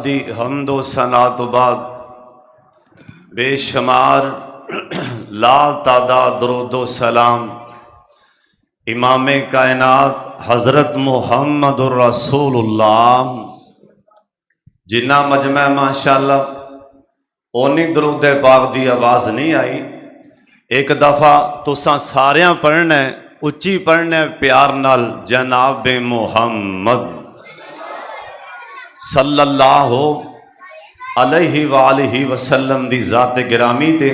दी हमदो सना तो बाद बेशुमार ला तादाद दरूदो सलाम इमाम कायनात हज़रत मुहम्मदुर रसूलुल्लाह जिन्ना मजमा माशाअल्लाह ओनी दरूद पाक दी आवाज़ नहीं आई। एक दफ़ा तुसां सारियां पढ़ना उच्ची पढ़ना प्यार नाल जनाब मुहम्मद सल्लल्लाहु अलैहि वालिहि वसल्लम दी ज़ात गिरामी ते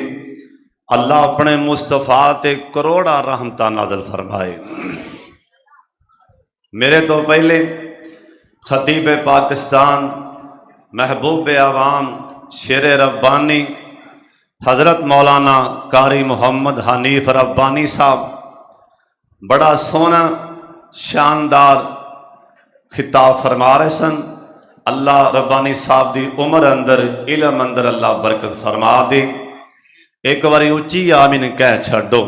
अल्लाह अपने मुस्तफा ते करोड़ा रहमतां नाज़िल फरमाए। मेरे तो पहले खतीब पाकिस्तान महबूब आवाम शेर रब्बानी हज़रत मौलाना कारी मोहम्मद हनीफ रब्बानी साहब बड़ा सोहना शानदार खिताब फरमा रहे सन। अल्लाह रब्बानी साहब दी उम्र अंदर इलम अंदर अल्लाह बरकत फरमा दे। एक बारी उच्ची आमीन कह छो।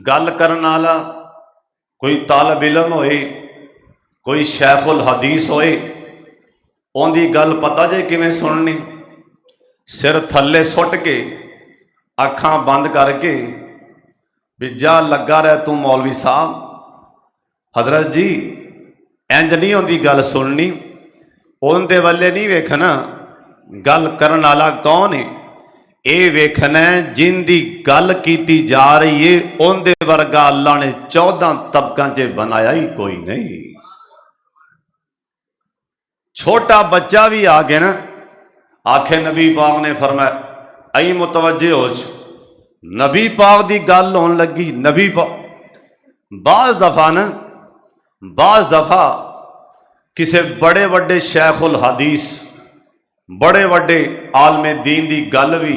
गल करन वाला कोई तालब इलम होए कोई शैखुल हदीस होए उनकी गल पता जे किवें सुननी। सिर थले सुट के अखां बंद करके बिजा लगा रह तू मौलवी साहब हजरत जी इंज नहीं होंदी गल सुननी। उनके वाले नहीं वेखना गल करन वाला कौन है ये वेखना जिंदी गल की जा रही है उनके वर्गा अल्लाह ने 14 तबकों च बनाया ही कोई नहीं। छोटा बच्चा भी आ गया ना आखे नबी पाक ने फरमाया आई मुतवज्जे हो नबी पाक की गल होने लगी। नबी पाक बाज़ दफा किसी बड़े वड्डे शैखुल हदीस बड़े वड्डे आलमे दीन की गल भी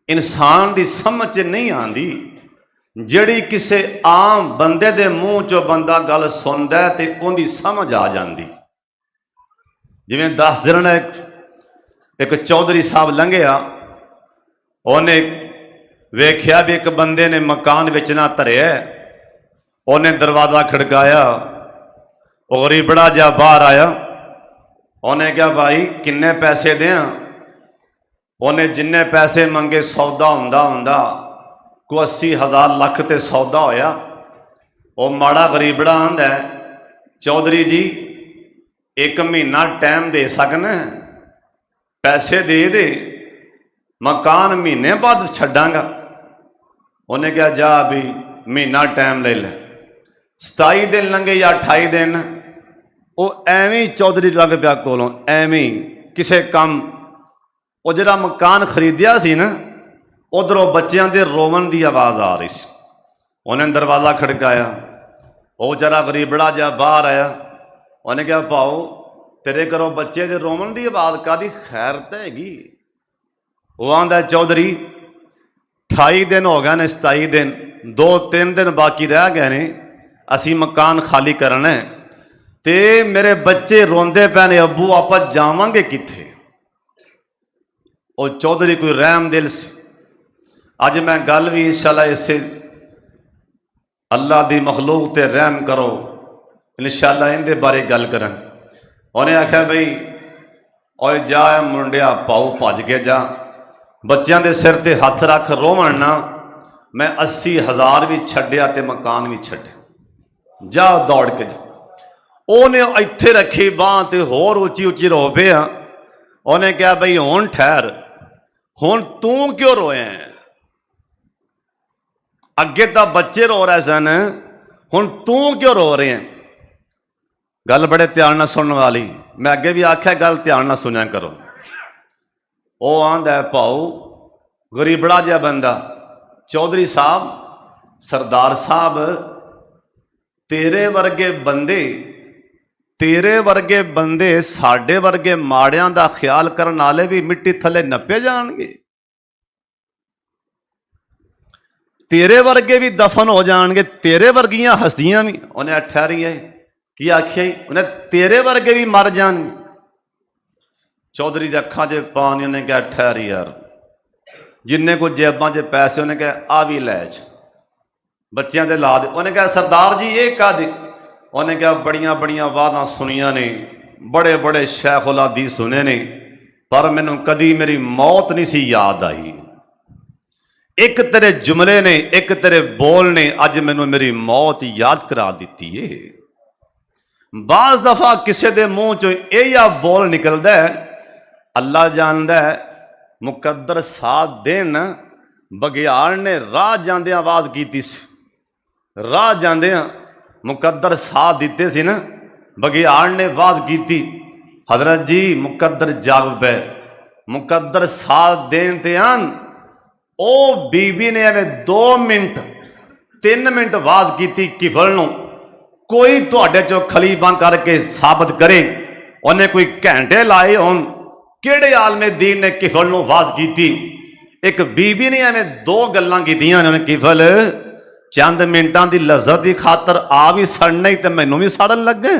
इंसान की समझ च नहीं आती जिहड़ी किसी आम बंदे दे मूँह चो बंदा गल सुनदा है तो उनकी समझ आ जाती। जिवें 10 दिन एक चौधरी साहब लंघिया उन्हें वेख्या भी एक बंदे ने मकान बेचना धरिया उन्हें दरवाज़ा खड़काया और गरीबड़ा जा बाहर आया। उन्हें क्या भाई किन्ने पैसे दें। उन्हें जिन्ने पैसे मंगे सौदा हुंदा को 80,000 लख ते सौदा होया। वो माड़ा गरीबड़ा आंदा चौधरी जी 1 महीना टाइम दे सकना पैसे दे मकान महीने बाद छड्डांगा। उन्हें क्या जा भी महीना टाइम ले ले 27 दिन लंघे या 28 दिन वो एवं चौधरी लग पिया कोलों एवं किसी काम वो जरा मकान खरीदिया सी ना उधरों बच्चों के रोवन की आवाज़ आ रही सी। उन्हें दरवाज़ा खड़काया वो जरा गरीबड़ा जा बाहर आया। उन्हें क्या भाओ तेरे घरों बच्चे के रोवन की आवाज़ कादी खैर तो हैगी। वो आंदा चौधरी 28 दिन हो गए ने 27 दिन 2-3 दिन बाकी रह गए ने असी मकान खाली करना है ते मेरे बच्चे रोंदे पे ने अबू आप जावांगे किथे। और चौधरी कोई रहम दिल से अज मैं गल भी इंशाअल्लाह इसे अल्लाह की मखलूक ते रहम करो इंशाअल्लाह इनके बारे गल करन। उन्हें आख्या बई और जा मुंडिया पाओ भज के जा बच्चों के सिर ते हथ रख रोवन ना मैं 80,000 भी छड्डिया ते मकान भी छड्डिया जा दौड़ के जा। उन्हें इत्थे रखी बांह ते होर उची उची रो पिया। उन्हें कहा बई हुण ठहर हुण तू क्यों रोया अगे तो बच्चे रो रहे सन हुण तू क्यों रो रहे हैं। गल बड़े ध्यान नाल सुनने वाली मैं अगे भी आख्या गल ध्यान नाल सुनिया करो। वो आंदा भाऊ गरीबड़ा जिहा बंदा चौधरी साहब सरदार साहब तेरे वर्गे बंदे साडे वर्गे माड़ियां दा ख्याल करन वाले भी मिट्टी थले नप्पे जाणगे तेरे वर्गे भी दफन हो जाएंगे तेरे वर्गियां हस्तियां भी। उन्हें ठहरी है की आखिया उन्हें तेरे वर्गे भी मर जाएंगे। चौधरी के अखा च पानी उन्हें क्या ठहरी यार जिन्ने को जेबां च पैसे उन्हें कहा आ भी लै बच्चों के ला दे। उन्हें कहा सरदार जी ये कह दे। उन्हें कहा बड़िया बड़िया वादा सुनिया ने बड़े बड़े शेख उल हदीस सुने ने, पर मैनू कदी मेरी मौत नहीं सी याद आई। एक तेरे जुमले ने, एक तेरे बोल ने अज मैनू मेरी मौत याद करा दी है। बाज़ दफा किसी के मुंह चो यह बोल निकलता है, अल्लाह जानदा है, मुकद्दर साथ देन। बघियाड़ ने राह जांदियां आवाज़ की सी, राह जांदियां मुकद्दर साथ दिते सी ना, बघियाड़ ने आवाज़ की, हजरत जी मुकद्दर जाग पे, मुकद्दर साथ देन ते आन। ओ बीबी ने एवं 2 मिनट 3 मिनट आवाज़ की किफल नूं, कोई तुहाडे चो खली बंद करके साबित करे उन्हें कोई घंटे लाए होन, किहड़े आलमे दीन ने किफल नूं आवाज़ की। एक बीबी ने एवं 2 गल्लां कीतियां ने, किफल चंद मिनटां दी लज्जत की खातर आ भी सड़ना ही तो मैनू भी सड़न लगे।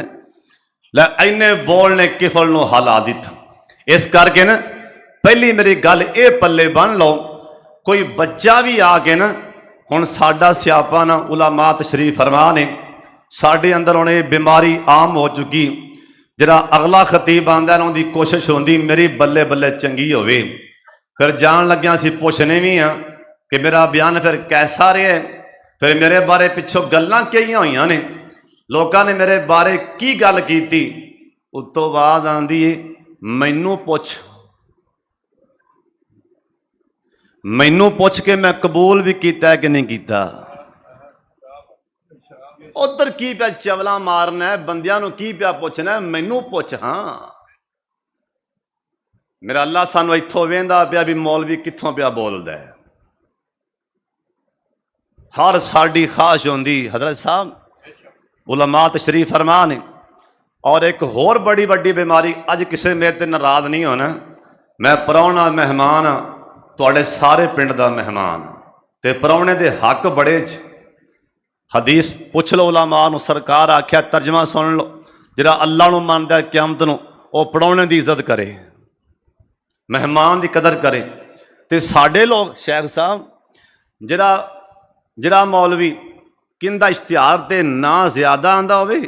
लै इन्ने बोल ने किफल नूं हिला दिता। इस करके ना पहली मेरी गल ये पल्ले बन लो, कोई बच्चा भी आके ना, हुण साडा स्यापा ना उलमा तशरीफ फरमा ने, साडे अंदर हुण ये बीमारी आम हो चुकी। जरा अगला खतीब आंदा ना, उहदी कोशिश होंदी मेरी बल्ले बल्ले चंगी होवे। फिर जान लग्या सी पुछने भी हाँ कि मेरा बयान फिर कैसा रहा, फिर मेरे बारे पिछों गल्लां कई हुई ने, लोगों ने मेरे बारे की गल की। उस तो बाद आंदी है मैनू पुछ, मैनू पुछ के मैं कबूल भी किया कि नहीं किया। उधर की पिया चवला मारना है, बंदियां नूं की पिया पुछना है, मैनू पुछ। हाँ मेरा अल्लाह सानू इत्थों वेंदा पिया भी मौलवी कित्थों पिया बोलदा है। हर साडी ख्वाहिश होंदी हजरत साहब उलमा तशरीफ फरमा ने। और एक होर बड़ी वड्डी बीमारी, अज किसी मेरे ते नाराज नहीं होना, मैं परौना मेहमान हाँ, तुहाडे सारे पिंड दा मेहमान, ते परौने दे हक बड़े च। हदीस पुछ लो उलमा नूं, सरकार आख्या तर्जमा सुन लो, जिहड़ा अल्लाह नूं मनदा क़यामत नूं वो परौने दी इज्जत करे, मेहमान की कदर करे। तो साडे लोग शेख साहब जिहड़ा मौलवी किंदा इश्तिहार ते ना ज्यादा आंदा होवे,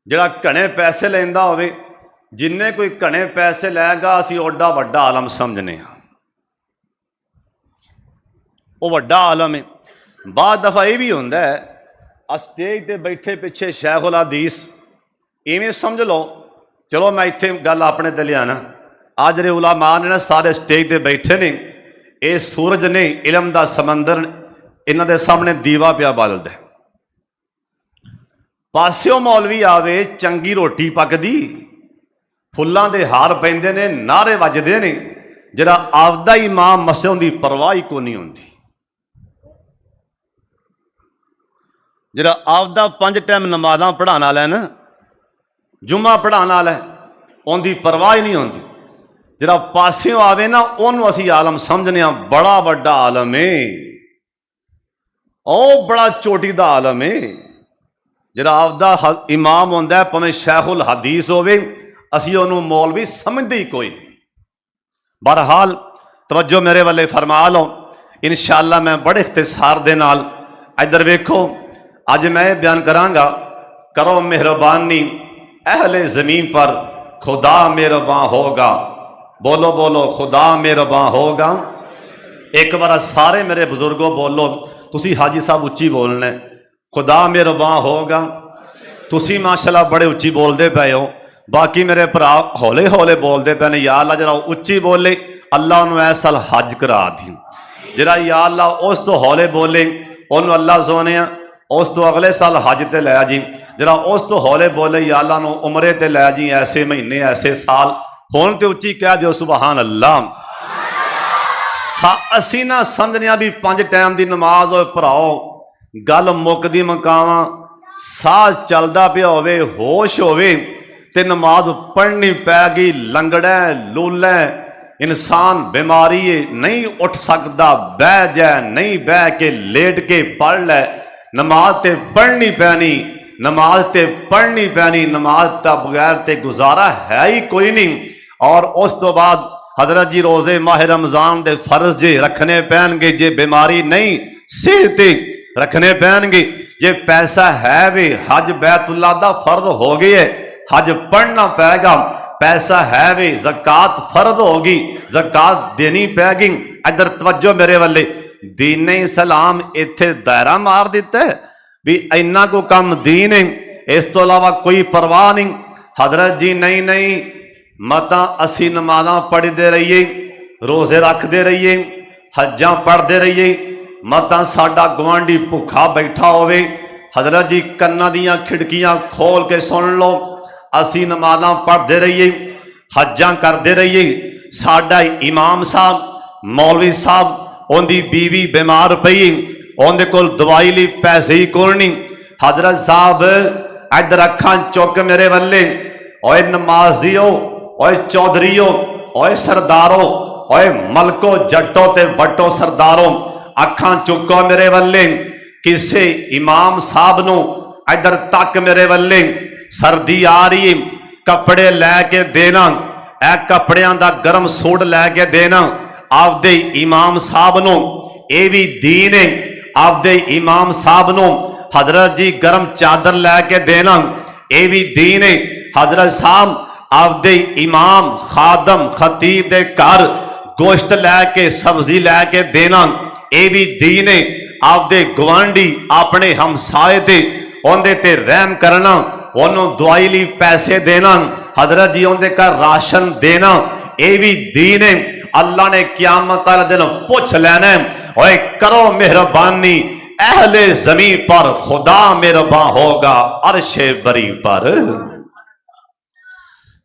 जिहड़ा घने पैसे लैंदा होवे, जिन्ने कोई घने पैसे लैगा असीं ओडा वड्डा आलम समझने, वो वड्डा आलम है। बाद दफा ये भी होंदा है, स्टेज ते बैठे पिछे शेख उल हदीस, इवें समझ लो, चलो मैं इत्थे गल अपने ते लियाना, आज जे उलमा ने ना सारे स्टेज ते बैठे ने, ये सूरज ने इलम दा समंदर इन्हां दे सामने दीवा पिया बालदा है। पास्यों मौलवी आवे, चंगी रोटी पकदी, फुल्लां दे हार पैंदे ने, नारे वजदे ने, जिहड़ा आपदा इमाम मसजिद दी परवाह को नहीं होंदी, जिहड़ा आपदा 5 टाइम नमाज़ां पढ़ाने वाला है ना, जुम्मा पढ़ाने वाला है, उनकी परवाह ही नहीं होंदी। जिहड़ा पास्यों आवे ना, उन्होंने असीं आलम समझने, बड़ा वड्डा आलम है, ओ बड़ा चोटी दा आलम है। जिहड़ा आपदा इमाम होंदा है, भावें शेख उल हदीस होवे, असीं उहनूं मौलवी समझदे ही कोई नहीं। बहरहाल तवज्जो मेरे वाले फरमा लो, इंशाअल्लाह मैं बड़े इख्तिसार दे नाल इधर वेखो, अज मैं बयान करांगा, करो मेहरबानी अहले ज़मीन पर, खुदा मेहरबान होगा। बोलो बोलो खुदा मेहरबान होगा। एक बार सारे मेरे बुजुर्गों बोलो, तुसी हाजी साहब उच्ची बोलना है, खुदा मेहरबान होगा। तुसी माशाल्लाह बड़े उच्ची बोलते पे हो, बाकी मेरे भरा हौले हौले बोलते पे ने, या अल्लाह जरा उच्ची बोले, अल्लाह उन्होंने ऐसा साल हज करा दी। जरा या अल्लाह उस तो हौले बोले, उन्होंने अल्लाह सोने उस तो अगले साल हज ते लै जी। जरा उस तो हौले बोले, या अल्लाह उमरे ते लै जी, ऐसे महीने ऐसे साल। हुण ते उच्ची कह दो सुबहान अल्लाह। असी ना समझने भी 5 टाइम की नमाज हो भराओ, गल मुकदी मकावा, साह चलदा पिया होवे, होश होवे ते नमाज पढ़नी पै गई, लंगड़ा लूला इंसान बीमारी है, नहीं उठ सकता, बह जाए, नहीं बह के लेट के पढ़ लै, नमाज ते पढ़नी पैनी, नमाज ते पढ़नी पैनी, नमाज तो बगैर ते गुजारा है ही कोई नहीं। और उस तो बाद हजरत जी रोजे माह रमजान दे फर्ज जे रखने पैनगे, जे बीमारी नहीं सेहत रखने पैनगे, जे पैसा है भी हज बैतुल्लाह दा फर्ज हो गया है, हज पढ़ना पैगा, पैसा है वे, ज़कात फर्ज होगी, ज़कात देनी पैगी। इधर तवज्जो मेरे वाले, दीन इस्लाम इत्थे दायरा मार दिता है भी इन्ना को काम दीन है, इस तो अलावा कोई परवाह नहीं। हजरत जी नहीं नहीं, मत असी नमाज़ां पढ़ते रहिए, रोज़े रखते रहिए, हज्जां पढ़ते रहिए, मत साडा गवांढी भुखा बैठा होवे। हजरत जी कन्ना दियां खिड़कियां खोल के सुन लो, असी नमाज़ां पढ़ते रहिए, हज्जां करते रहिए। साडा इमाम साहब मौलवी साहब उनकी बीवी बीमार पई, उनके कोल दवाई लई पैसे ही कोल नहीं। हजरत साहब इधर अखां चुक मेरे वल्ले, ओए नमाजियो, ओए चौधरीओ, ओए सरदारो, ओए मलको जट्टो ते बट्टो सरदारो, अखां चुको मेरे वल्ले। किसे इमाम साहब नू इधर तक मेरे वल्ले, सर्दी आ रही है, कपड़े लैके देना, ए कपड़ियां दा गर्म सूट लैके देना आपदे इमाम साहब नू, ये भी दीन है। आपदे इमाम साहब नू हजरत जी गर्म चादर लैके देना, ये भी दीन है। हजरत साहब आपदे इमाम खादम खतीब दे घर गोश्त लैके सब्जी लैके देना, ये भी दीन है। आपदे गवांढी अपने हमसाए ते उनदे ते रहम करना, उन्होंने दवाई लई पैसे देना, हजरत जी उनके घर राशन देना, ये भी दीन है। अल्लाह ने क़यामत वाले दिन पूछ लेना है, ओए करो मेहरबानी अहले ज़मीन पर, खुदा मेहरबान होगा अर्शे बरी पर।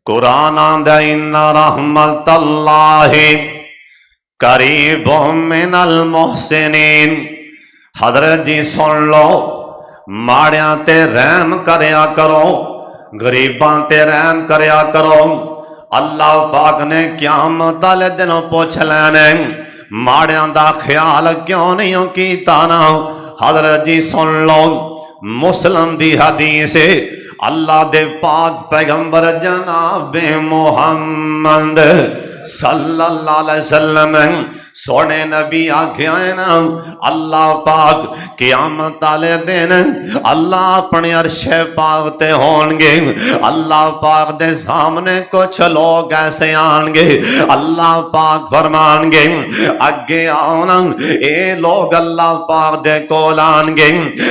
कुरान आंदा इन्ना रहमतल्लाहि करीबुम मिनल मुहसिनीन। हजरत जी सुन लो, माड़ियां ते रहम करया करो, गरीबां ते रहम करया करो। अल्लाह पाक ने क़यामत वाले दिन पूछ लेने, माड़ियां दा ख्याल क्यों नहीं कीता ना। हजरत जी सुन लो, मुस्लिम दी हदीस है, अल्लाह दे पाक पैगंबर जनाबे मोहम्मद सल्लल्लाहु अलैहि वसल्लम सोने नबी आख्या है ना, अल्लाह पाक क़यामत वाले दिन अल्लाह अपने अर्शे पाक ते होंगे। अल्लाह पाक दे सामने कुछ लोग ऐसे आएंगे, अल्लाह पाक फरमाएंगे अगे आना, ये लोग अल्लाह पाक दे कोल आएंगे।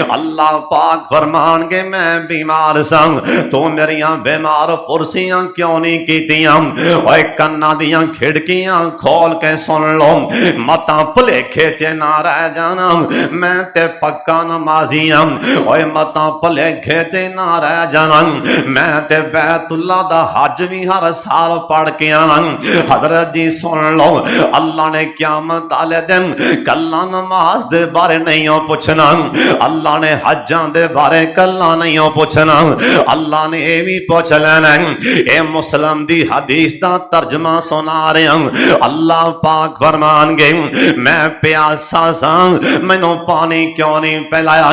अल्लाह पाक फरमाएंगे मैं बीमार सन, तू मेरिया बीमार पुरसियां क्यों नहीं कीतियां। ओए कन्ना दियां खिड़कियां खोल के सुन लो, मता भुलेखे च ना रह जाना, मैं ते पक्का नमाजी हूं। ओए मता भुलेखे च ना रह जाना, मैं ते बैतुल्ला दा हज भी हर साल पढ़ के आना। हजरत जी सुन लो, अल्लाह ने क़यामत वाले दिन कल्ला नमाज दे बारे नहीं पूछना, अल्लाह ने हज्जां दे बारे कल्ला नहीं पूछना, अल्लाह ने यह भी पूछ लेना। ए मुस्लिम दी हदीस दा तर्जमा सुना रहा हूं। अल्लाह पाक फरमान मैं प्यासा सा, मैनू पानी क्यों नहीं पिलाया।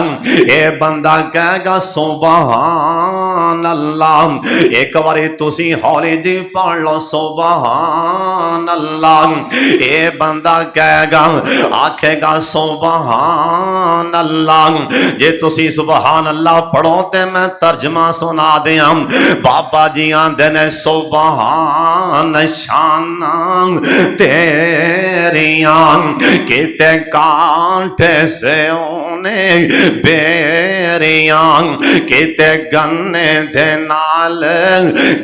ये बंदा कहेगा सुबहान अल्लाह। एक बारी तुसी हौली जी पढ़ लो सुबहान अल्लाह। ये बंदा कहेगा आखेगा सुबहान अल्लाह। जे तुसी सुबहान अल्लाह पढ़ो ते मैं तर्जमा सुना दिया। बाबा जी आंदे ने सुबहान शाना तेरी किते कांटे से उन्हें बेरियां, किते गन्ने दे नाल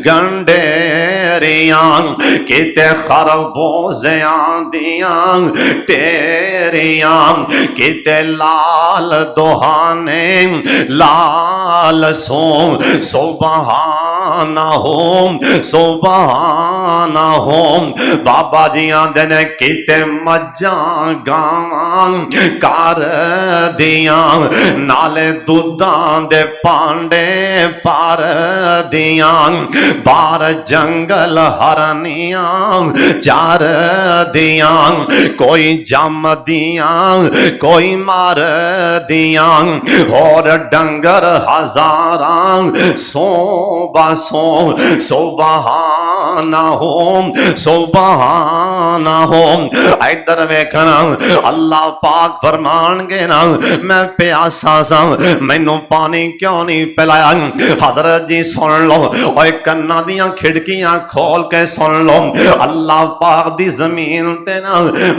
गंडेरियां, किते खरबूजियां दियां टेरियां, किते लाल दुहाने लाल सो। सुबहाना होम सुबहाना होम। बाबा जी आंदे ने किते मज्जां गावां कर दियां, नाले दुधां दे पांडे पर दियां, बार जंगल हरनियां चार दियां, कोई जम दियां कोई मार दियां, और डंगर हजारां सो बसो। सुबहान सुबहानहू। इधर वेखना अल्लाह पाक फरमानगे ना मैं प्यासा सा मैनू पानी क्यों नहीं पिलाया। हजरत जी सुन लो ओए कन्ना दियां खिड़कियां खोल के सुन लो अल्लाह पाक दी जमीन ते ना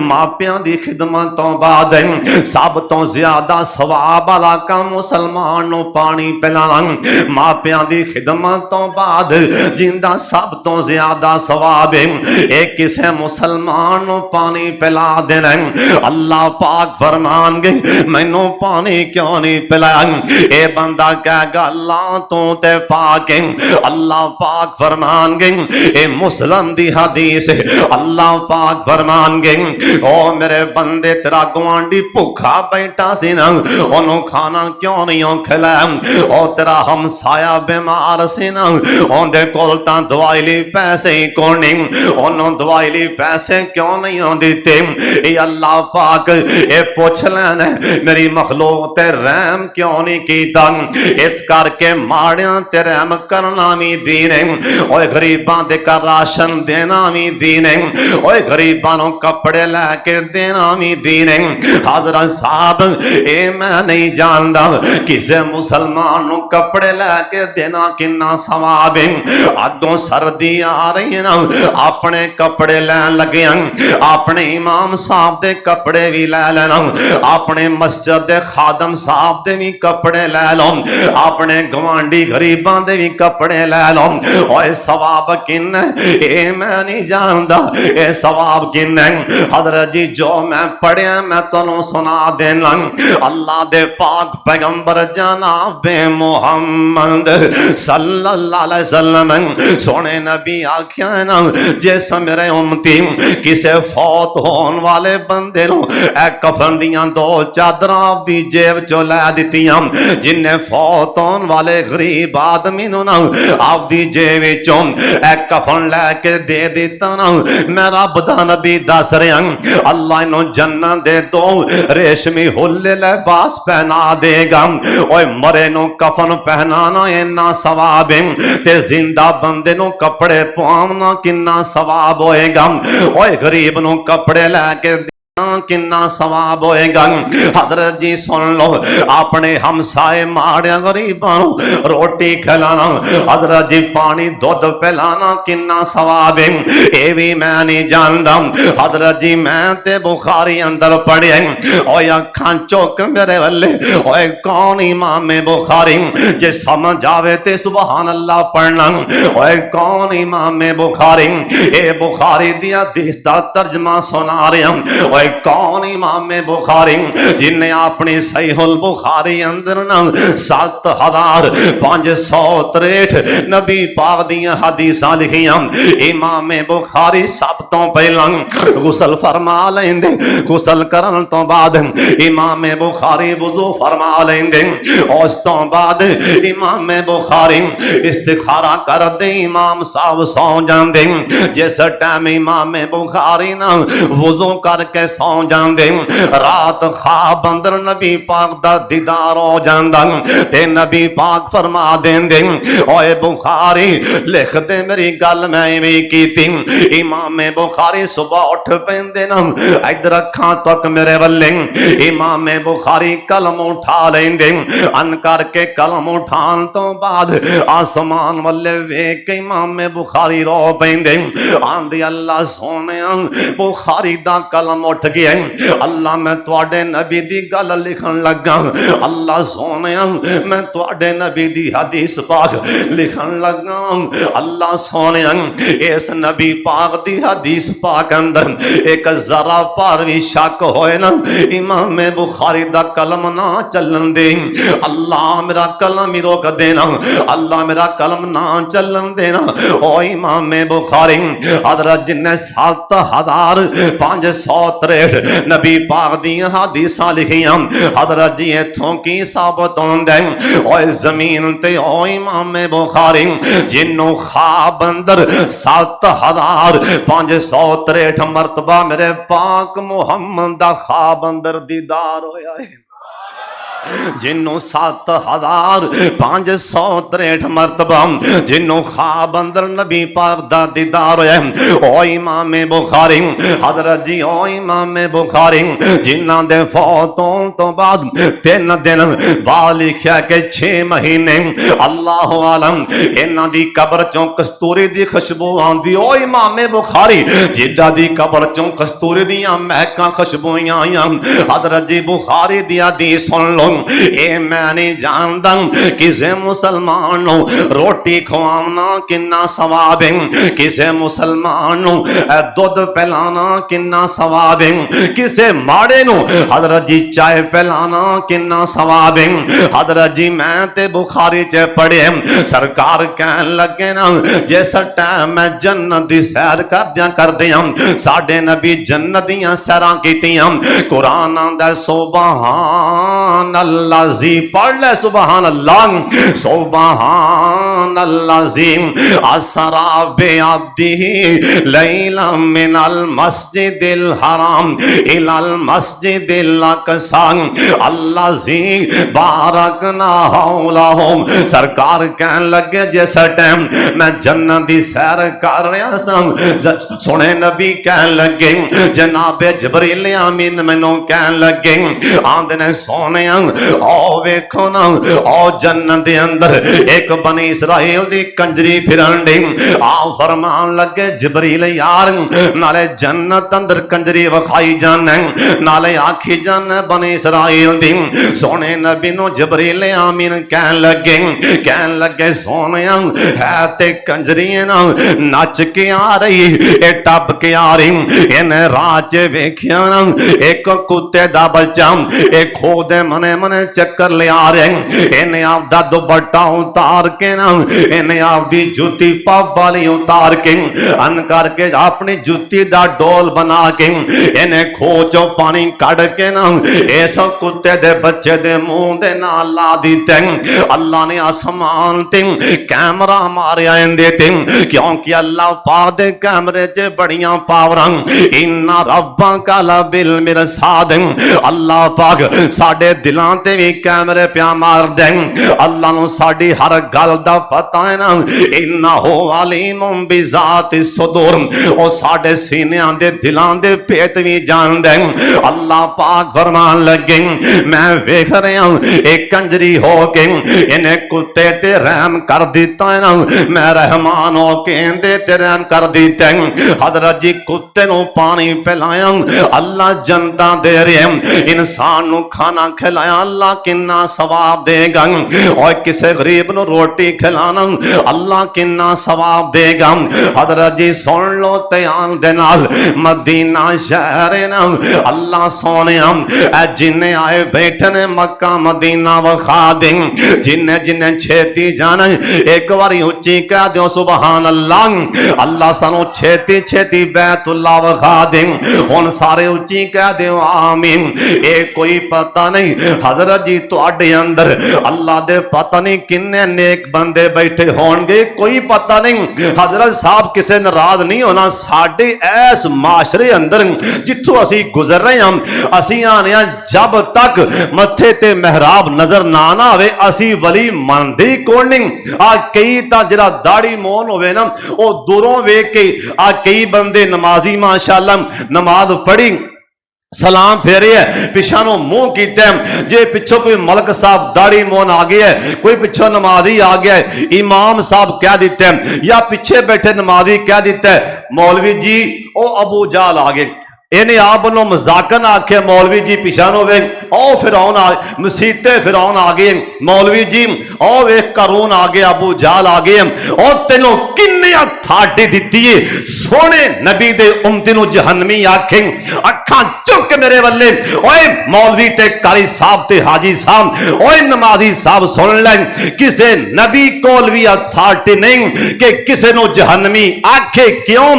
मापियां दी खिदमत तो बाद सब तो ज्यादा सवाब वाला काम मुसलमान नू पानी पिलाना। मापियां दी खिदमत तो बाद जिंदा सब तो ज्यादा सवाब है एक किसे मुसलमान नू पानी पिला देना। अल्लाह पाक फरमानगे मैनू पानी क्यों नहीं पिलाया। ए बंदा कहेगा अल्लाह तू ते पाक है। अल्लाह पाक फरमानगे ए मुस्लिम दी हदीस है। अल्लाह पाक फरमानगे ओ मेरे बंदे तेरा गवांडी भूखा बैठा सी ना ओनू खाना क्यों नहीं खिलाया। ओ तेरा हमसाया बीमार सी ना ओंदे कोल तां दवाई लई पैसे ही कोई नहीं ओनू दवाई लई पैसे क्यों नहीं दिते। ए अल्लाह पाक ए पुछ लैन मेरी मखलूक ते रहम क्यों नहीं कीता। इस करके माड़ियां ते रहम करना भी दीन है। ओए गरीबां दे का राशन देना भी दीन है। ओए गरीबां नूं कपड़े लैके देना भी दीन है। हज़रत साहब ए मैं नहीं जानदा किसे मुसलमान नूं कपड़े लैके देना किन्ना सवाब है। अगों सर्दी आ रही है ना अपने कपड़े लैन लगे अपने इमाम साहब दे कपड़े भी लै लेना अपने मस्जिद दे खादम साहब दे भी कपड़े लै लो अपने गवांडी गरीबां दे भी कपड़े लै लो। ओए सवाब किन ए मैं नहीं जानदा ए सवाब किन। हज़रत जी जो मैं पढ़िया मैं तुहानू सुना देना। अल्लाह दे पाक पैगंबर जनाब मुहम्मद सल्लल्लाहु अलैहि वसल्लम सोने नबी आख्या ना जिस मेरे उम्मती किसे फौत होने वाले बंदे नो ए कफन दियां दो चादरां आपदी जेब चो लै दित्तियां। जिन्ने फौत होने वाले गरीब आदमी नो ना आपदी जेब चो ए कफन लैके दे दिता ना मैं रब दा नबी दस रहा अल्लाह इन्हू जन्नत दे दो रेशमी हुल्ले लिबास पहना देगा। ओए मरे नो कफन पहनाना इन्ना सवाब है ते जिंदा बंदे नो कपड़े पवाना किन्ना सवाब होएगा। ओए गरीब नो कपड़े लैके किन्ना सवाब होएगा। हजरत जी सुन लो अपने हमसाए माड़िया गरीबां रोटी खिलाना हजरत जी पानी दुध पिलाना किन्ना सवाब है ये भी मैं नहीं जानता। हजरत जी मैं ते बुखारी अंदर पढ़े ओए अखां चुक मेरे वल्ले ओए कौन इमाम बुखारी जे समझ आवे ते सुभान अल्लाह पढ़ना। ओए कौन इमाम बुखारी ए बुखारी दी हदीस दा तर्जमा सुना रहा। ओए कौन इमाम बुखारी जिन्हें अपनी सहीहुल बुखारी अंदर ना 7563 नबी पाक दियां हदीसां लिखियां। इमाम बुखारी सब तो पहला गुसल फरमा लेंदे गुसल करन तो बाद इमाम बुखारी वुजू फरमा लेंदे उस तो बाद इमाम बुखारी इस्तिखारा कर दे इमाम साहब सौ जांदे। जिस टाइम इमाम बुखारी ना वुजू करके सौ जांदे रात ख्वाब अंदर नबी पाक दा दीदार हो जांदा ते नबी पाक फरमा देंदे ओए बुखारी लिख दे मेरी गल मैं इवें कीती। इमाम बुखारी सुबह उठ पैंदे ना इधर अखां तक मेरे वल्ले इमाम बुखारी कलम उठा लेंदे अन करके कलम उठान तो बाद आसमान वल्ले वेख के इमाम बुखारी रो पैंदे आंदे अल्लाह सोने बुखारी दा कलम उठ गया। अल्लाह मैं तुहाडे नबी दी गल लिखन लगा। अल्लाह सोने मैं तुहाडे नबी दी हदीस पाक लिखन लगा। अल्लाह सोने इस नबी पाक दी हदीस पाक अंदर एक जरा पर भी शक होए ना इमाम बुखारी दा कलम ना चलन दे। अल्लाह मेरा कलम ही रोक देना अल्लाह मेरा कलम ना चलन देना। ओ इमाम बुखारी हजरत जिन्ने 7563 नबी पाक दियां हदीसां लिखियां। हजरत जी इथों की साबित होंदा है ओए जमीन ते ओ इमाम बुखारी जिन्नों ख्वाब अंदर 7563 मरतबा मेरे पाक मुहम्मद दा ख्वाब अंदर दीदार होया है। जिन्हों 7563 मरतबा जिन्हों ख्वाब अंदर नबी पाक दा दीदार होया ओ इमाम बुखारी हजरत जी ओ इमाम बुखारी जिन्हां दे फौत होण तो बाद 3 दिन बाद लिखा कि 6 महीने अल्लाह आलम इन्हां दी कब्र चों कस्तूरी दी खुशबू आंदी ओ इमाम बुखारी जिद्दां दी कब्र चों कस्तूरी दियां महकां खुशबूयां आईयां हजरत जी बुखारी दी हदीस सुन लो ए मैं नहीं जानदा किसे मुसलमान नु रोटी खवाना किन्ना सवाब है किसे मुसलमान नु दूध पिलाना किन्ना सवाब है किसे माड़े नु हजरत जी चाय पिलाना किन्ना सवाब है हजरत जी मैं ते बुखारी च पढ़े सरकार कहन लगे ना जिस टाइम मैं जन्नत दी सैर करदियां साडे नबी जन्नत दियां सैरां कीतियां कुरान आंदा सुभान अल्लाह जी पढ़ ले सुभान अल्लाह सुभान अल्लाह जी असरा बे अब्दिही लैला मिनल मस्जिदिल हराम इलल मस्जिदिल अक़सा अल्लाह जी बारकना हौलहु सरकार कहन लगे जिस टाइम मैं जन्नत दी सैर कर रहा सा सुने नबी कहन लगे जनाबे जबरील अमीन मैनू कहन लगे आंदे ने सोने ओ वेखो ना ओ जन्नत दे अंदर एक बनी इसराइल दी कंजरी फिरन दी आ फरमान लगे जबरील यार नाले जन्नत अंदर कंजरी वखाई जाने नाले आखी जाने बनी इसराइल दी सोने नबी नो जबरील अमीन कहन लगे सोने है ते कंजरी ना नच के आ रही ए टप के आ रही इन्हें राज वेखिया ना एक कुत्ते दा बच्चा एक खोदे मने मने चक्कर ले आ रहे इन्हें आपदा दुपट्टा उतार के ना इन्हें आपदी जुती पब वाली उतार के अन करके अपनी जुती दा डोल बना के इन्हें खो चो पानी कड़ के ना इस कुत्ते दे बच्चे दे मुंह दे नाल ला दिते अल्लाह ने आसमान ते कैमरा मारिया इंदे ते क्योंकि अल्लाह पाक दे कैमरे च बड़ियां पावरां इन्ना रब्बा काला बिल मेरे साथ अल्लाह पाक साडे दिलां ते भी कैमरे प्या मार दे अल्लाह नु साडी हर गल दा पता है ना इन्ना हो अलीमुम बिज़ाति सुदूर ओ साडे सीनियां दे दिलां दे भेत भी जान दे अल्लाह पाक फरमान लगे मैं वेख रहा एक कंजरी हो के इन्हें कुत्ते ते रहम कर दिता है ना मैं रहमान हो के इंदे ते रहम कर दिते हजरत जी कुत्ते नु पानी पिलाया अल्लाह जनता दे रहे इंसान नु खाना खिलाया अल्लाह किन्ना सवाब देगा और किसी गरीब नु रोटी खिलाना अल्लाह किन्ना सवाब देगा हजरत जी सुन लो ध्यान दे नाल मदीना शहर ना अल्लाह सोने जिन्ने आए बैठे ने मक्का मदीना वखा दे जिन्ने जिन्ने छेती जाना एक बार उच्ची कह दो सुभान अल्लाह अल्लाह सानू छेती छेती बैतुल्लाह वखा दे हुन सारे उच्ची कह दो आमीन ए कोई पता नहीं हजरत जी तुहाडे अंदर अल्लाह दे पता नहीं किन्ने नेक बंदे बैठे होंगे कोई पता नहीं हजरत साहब किसे नाराज नहीं होना साडे ऐस माशरे अंदर जिथों असी गुजर रहे हैं असी आने जब तक मथे ते मेहराब नजर ना आवे असी वली मनदे कौन नहीं आ कई तां जिहड़ा दाढ़ी मोहन होवे ना ओ दूरों वेख के आ कई बंदे नमाजी माशाअल्लाह नमाज पढ़ी सलाम फेरे है पिछा नो मुंह कीते जे पिछो कोई मलक साहब दाढ़ी मोहन आ गया है कोई पिछो नमाजी आ गया है इमाम साहब कह देते हैं या पीछे बैठे नमाजी कह देता है मौलवी जी ओ अबू जाल आ गए इन्हें आप नो मजाकन आखे मौलवी जी पिछा नो वे ओ फिरौन आ मसीते फिरौन आ गए मौलवी जी ओ वे करून आ गए अबू जाल आ गए और तेनों किन्ने थाटी दिती है सोने नबी दे उम्मती नु जहन्नमी आखे अखा चुक मेरे वल्ले ओए मौलवी ते कारी साहब ते हाजी साहब ओए नमाजी साहब सुन ले किसे नबी कोल भी अथॉरिटी नहीं कि किसे नु जहन्नमी आखे क्यों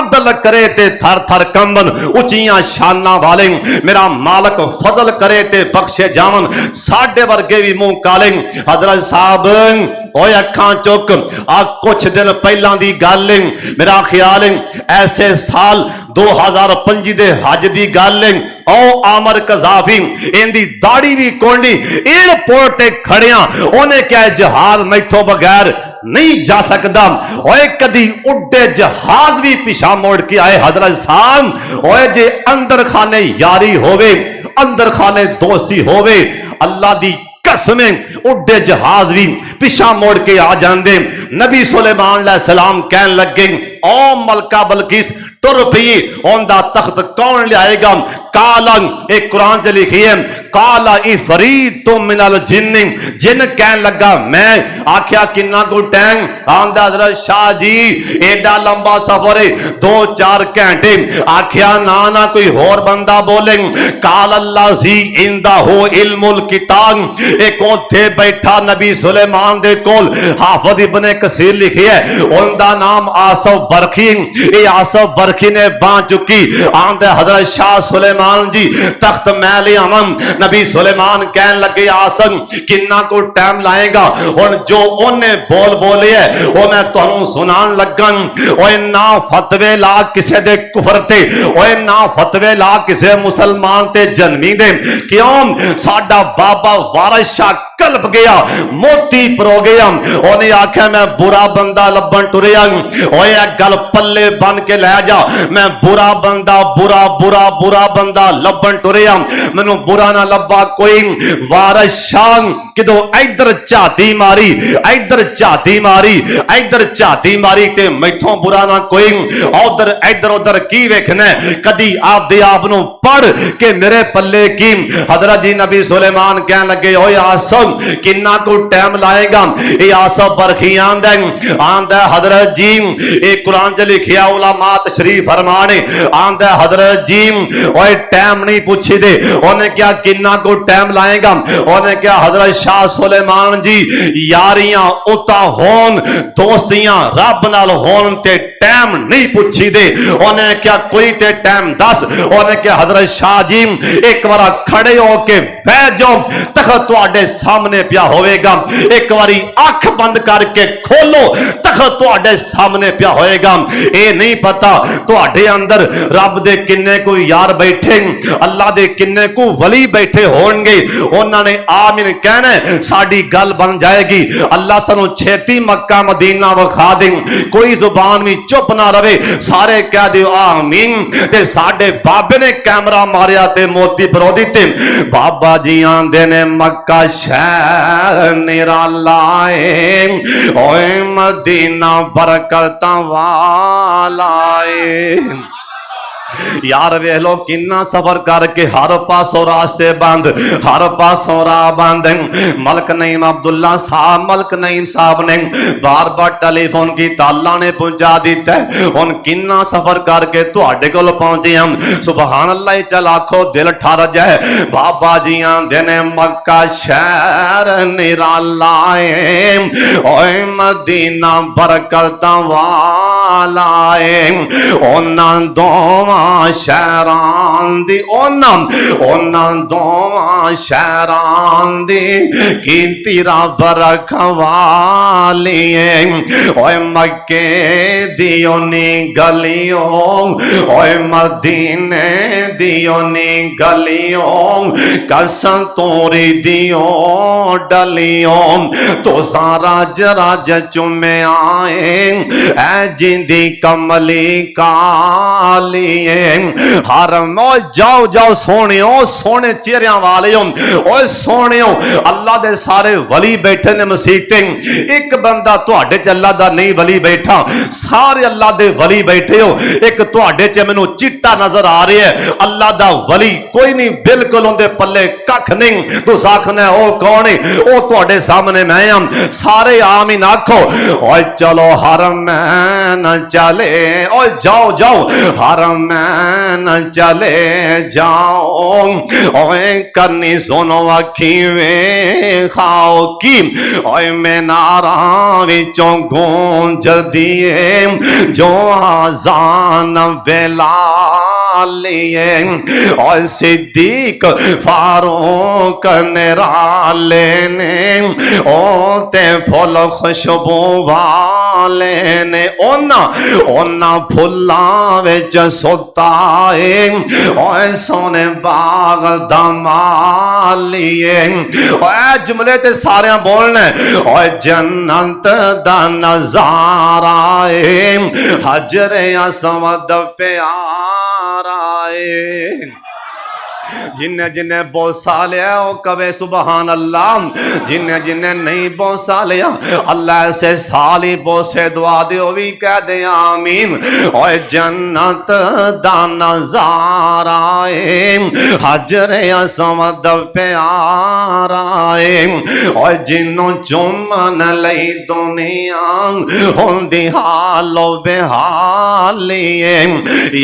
अदल करे ते थर थर कंबन उचियां शाना वाले मेरा मालक फजल करे ते बख्शे जावन साडे वर्गे भी मुंह काले हजरत साहब ओए अखां चुक आ कुछ दिन पहला दी गल मेरा ख्याल ऐसे साल 2025 दे हज दी गल है। ओ आमर कजाफी इंदी दाढ़ी भी कोंडी एयरपोर्ट ते खड़िया उन्हें क्या जहाज मैथों बगैर नहीं जा सकता। ओए कदी उड्डे जहाज भी पिछा मोड़ के आए हजरत साहब। ओए जे अंदर खाने यारी होवे अंदर खाने दोस्ती होवे अल्लाह दी कसमें उड्डे जहाज भी पिछा मोड़ के आ जाते। नबी सुलेमान अलैहिस्सलाम कहन लगे ओ मलका बलकिस तुर पई ओंदा तख्त कौन लियाएगा। काला एक कुरान च लिखी है काला इफरीत तो मिनल जिन्न जिन कहन लगा मैं आख्या किन्ना को टाइम आंदा हजरत शाह जी एडा लंबा सफर है 2-4 घंटे आख्या ना ना कोई होर बंदा बोले काल अल्लाह सी इंदा हो इल्मुल किताब एक ओथे बैठा नबी सुलेमान दे कोल हाफिज इब्ने कसीर लिखी है उनका नाम आसफ बरखी ये आसफ बरखी ने बांह चुकी आंदे हजरत शाह सुलेमान जी तख्त मैं ले आवन नबी सुलेमान कहन लगे आसन किन्ना को टाइम लाएगा और जो उन्हें बोल बोले है वो मैं तुहानू सुनान लगन। ओए ना फतवे ला किसे दे कुफर ते ओए ना फतवे ला किसे मुसलमान ते जन्मी दे क्यों साडा बाबा वारिस शाह कल्प गया मोती परो गया उन्हें आख्या मैं बुरा बंदा लभन टुरिया ओए गल पल्ले बन के लै जा मैं बुरा बंदा बुरा बुरा बुरा बंदा लभन टुरिया मैनू बुरा ना लभा कोई। वारिस शाह किदो इधर झाती मारी इधर झाती मारी इधर झाती मारी ते मैथों बुरा ना कोई उधर इधर उधर की वेखना कदी आपदे आप नू पढ़ के मेरे पल्ले की। हजरत जी नबी सुलेमान कहन लगे ओए आसफ किन्ना को टाइम लाएगा ये आसफ बरखी आंदा हजरत जी एक कुरान च लिखिया उलमा तशरीफ फरमाने आंदा हजरत जी ओए टाइम नहीं पूछी दे उन्हें क्या किन्ना को टाइम लाएगा उन्हें क्या हजरत शाह सुलेमान जी यारियां उता होन दोस्तियां रब नाल होन ते टाइम नहीं पूछी दे उन्हें क्या कोई ते टाइम दस उन्हें क्या हजरत शाह जी एक बार खड़े होके बह जाओ तख्त तुहाडे सामने पिया होवेगा एक बारी अख बंद करके खोलो तख्त तुहाडे सामने पिया होएगा। ये नहीं पता तुहाडे अंदर रब दे किन्ने को यार बैठे अल्लाह दे किन्ने को वली बैठे होंगे उन्होंने आमीन कहना साडी गल बन जाएगी। अल्लाह सानू छेती मक्का मदीना विखा दे कोई जुबान भी चुप ना रवे सारे कह दो आमीन ते साडे बाबे ने कैमरा मारिया ते मोती परो दिते बाबा जी आंदे ने मक्का शहर निराला है ओए मदीना बरकतां वाला है। यार वेख लो किन्ना सफर करके हर पासों रास्ते बंद हर पासों राह बंद। मलक नईम अब्दुल्ला साहब मलक नईम साहब ने बार बार टेलीफोन की ताला ने पहुंचा दिता हुन किन्ना सफर करके तुहाडे कोल पहुंचे हम सुभान अल्लाह चल आखो दिल ठर जाए। बाबा जी आंदे ने मक्का शहर निराला है ओए मदीना बरकतां वाला है उन्हां दोवां शहरां दी उन्हां दोवां शहरां दी कीमती रब रखवाली ओए मक्के दियों नी गलियों ओए मदीने दियों नी गलियों कसम तोरी दियों डलियों तो सारा राज चुमे आए ऐ जिंदी कमली काली हरम जाओ जाओ सोने सोने चेहरिया वाले हो सोने अल्लाह दे सारे वली बैठे ने मसीते एक बंदा तुहाडे च अल्लाह दा नहीं वली बैठा सारे अल्लाह दे वली बैठे हो एक तुहाडे च मैनू चिट्टा नजर आ रहा है अल्लाह दा वली कोई नहीं बिल्कुल उनके पल्ले कख नहीं तुस आखना ओ कौन है ओ तुहाडे सामने मैं हम सारे आम ही आखो ओए चलो हरम न चले ओ जाओ जाओ हरम न चले जाओ ओए करनी सुनो अखी वे खाओ की ओए मैं नारा विचों गूंज दिए जो आजान बेला लिए और सिद्दीक फारूक निराले ने ओ ते फुल खुशबू वाले ने ओना फुल्लां विच सुता है और सोने बाग दमालिए और जुमले ते सारे बोलने और जन्नत दा नजारा है हजरे असवद प्यारा है जिन्हें जिन्हें बोसा लिया वो कवे सुबहान अल्लाह जिन्हें जिन्हें नहीं बोसा लिया अल्लाह से साली बोसे दुआ दे भी कह दे आमीन और जन्नत दा नजारा है हजरे असवद प्यारा है और जिन्हों चुमन लई दुनिया होंदी हालो बेहाली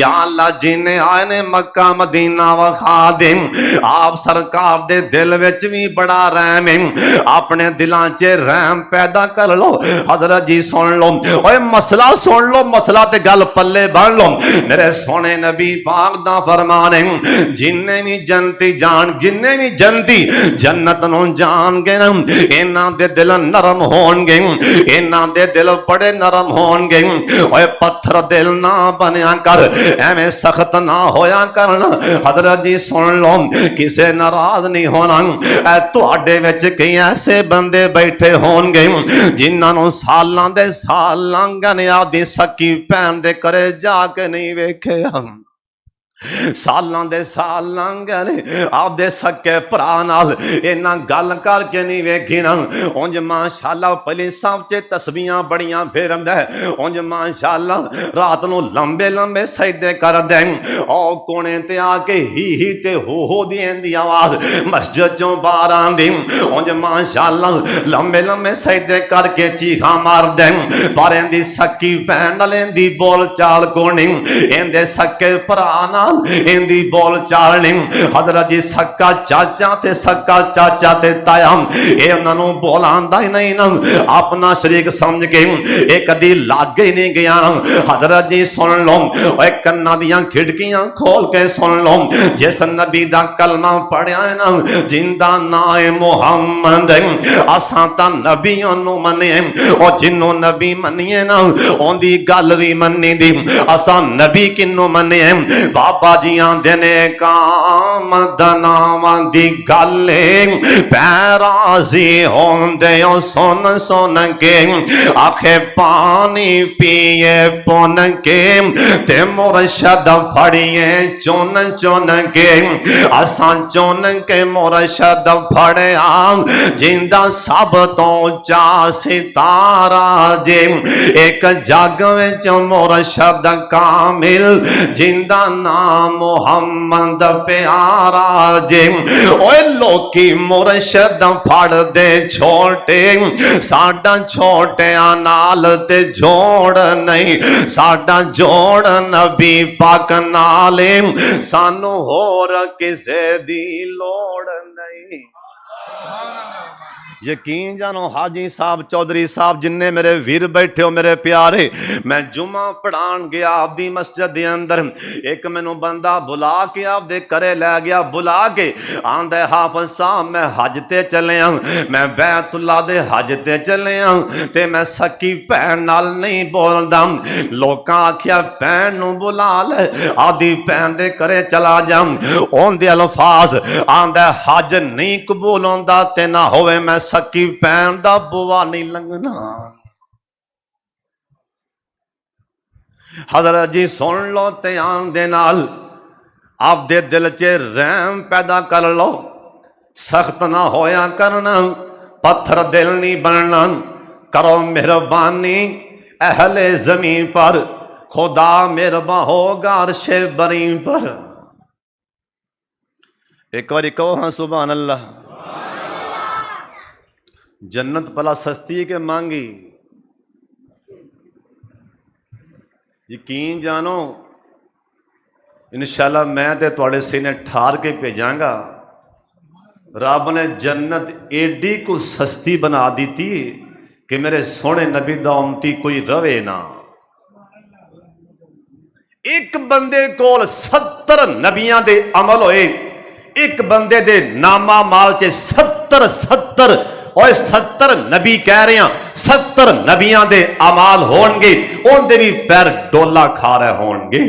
या अल्लाह जिन्हें आए ने मक्का मदीना वखा आप सरकार दे दिल विच भी बड़ा रहम है अपने दिलां च रहम पैदा कर लो हजरत जी सुन लो ओए मसला सुन लो मसला ते गल पल्ले बन लो मेरे सोने नबी पाक दा फरमान है जिन्ने भी जनती जान जिन्ने भी जनती जन्नत नूं जान गए ना इन्हां दे दिल नरम होणगे इन्हां दे दिल बड़े नरम होणगे ओए पत्थर दिल ना बनया कर एवें सख्त ना होया करना हजरत जी सुन लो किसे नाराज नहीं होना तुहाडे विच कई ऐसे बंदे बैठे होणगे जिन्हां नूं सालां दे साल लंघ गए आदी सकी भैन दे घरे जाके नहीं वेखिया सालां दे साल लंघ गए आपदे सके भरा नाल इन्ना गल करके नहीं वेखी ना उंज माशाअल्लाह पहले सब च तस्बीहां बड़ियां फेरदा है उंज माशाअल्लाह रात नूं लंबे लंबे सजदे करदे ओ कोने ते आके ही ते हो दी इंदी आवाज मस्जिद चों बाहर आंदी उंज माशाअल्लाह लंबे लंबे सजदे करके चीखा मारदे पर इंदी सकी भैन नाल इंदी बोल चाल कोनी इंदे सके भरा नाल इंदी बोल चाल नहीं हजरत जी सक्का चाचा ते सक्का चाचा ते ताया ये उन्होंने बोलांदा ही नहीं ना अपना शरीक समझ के एक कदी लागे ही नहीं गया हजरत जी सुन लो कन्ना दियां खिड़कियां खोल के सुन लो जिस नबी दा कलमा पढ़िया है ना जिंदा ना है मुहम्मद असां तां नबियों नूं मन्ने और जिन्हों नबी मन्निए ना उनदी गल भी मन्नी दी असां नबी किन्नू मन्ने बाबा जी आंदे ने काम दनावां दी गल पैराजी होंदे सुन सुन के आखे पानी पिए पुन के ते मुर्शद फड़िए चुन चुन के असां चुन के मुर्शद फड़िया जिंदा सब तो चा सितारा जे एक जग विच मुर्शद कामिल जिंदा नाम मुहम्मद प्यारा जे ओए लोकी मुर्शद फड़ दे छोटे साडा छोटिया नाल ते जोड़ नहीं साडा जोड़ नबी पाक नाले सानू होर किसे दी लोड़ नहीं यकीन जानो हाजी साहब चौधरी साहब जिन्ने मेरे वीर बैठे हो मेरे प्यारे मैं जुमा पढ़ान गया आपदी मस्जिद के अंदर एक मैनू बंदा बुला के आपदे घरे लै गया बुला के आंदा हाफिज साहब मैं हज ते चले मैं बैतुल्ला दे हज ते चले ते मैं सकी भैन नाल नहीं बोलदा लोकां आखिया भैन नू बुला ले आदि भैन दे घरे चला जा ओंदे अल्फाज आंदा हज नहीं कबूल होंदा ते ना होवे मैं सकी भैन दा बुआ नहीं लंघना हजरत जी सुन लो ध्यान दे नाल आपदे दिल च रहम पैदा कर लो सख्त ना होया करना पत्थर दिल नहीं बनना करो मेहरबानी अहले जमीन पर खुदा मेहरबान होगा अर्शे बरी पर एक बार कहो हाँ सुभान अल्लाह जन्नत भला सस्ती के मांगी यकीन जानो इंशाल्लाह मैं ते तुहाडे सीने ठार के भेजांगा रब ने जन्नत एडी को सस्ती बना दी थी कि मेरे सोने नबी दा उम्मती कोई रवे ना एक बंदे कोल 70 नबियां दे अमल होए, एक बंदे दे नामा माल च 70 और 70 नबी कह रहे हैं 70 नबियां दे अमाल होणगे, उनके भी पैर डोला खा रहे होणगे।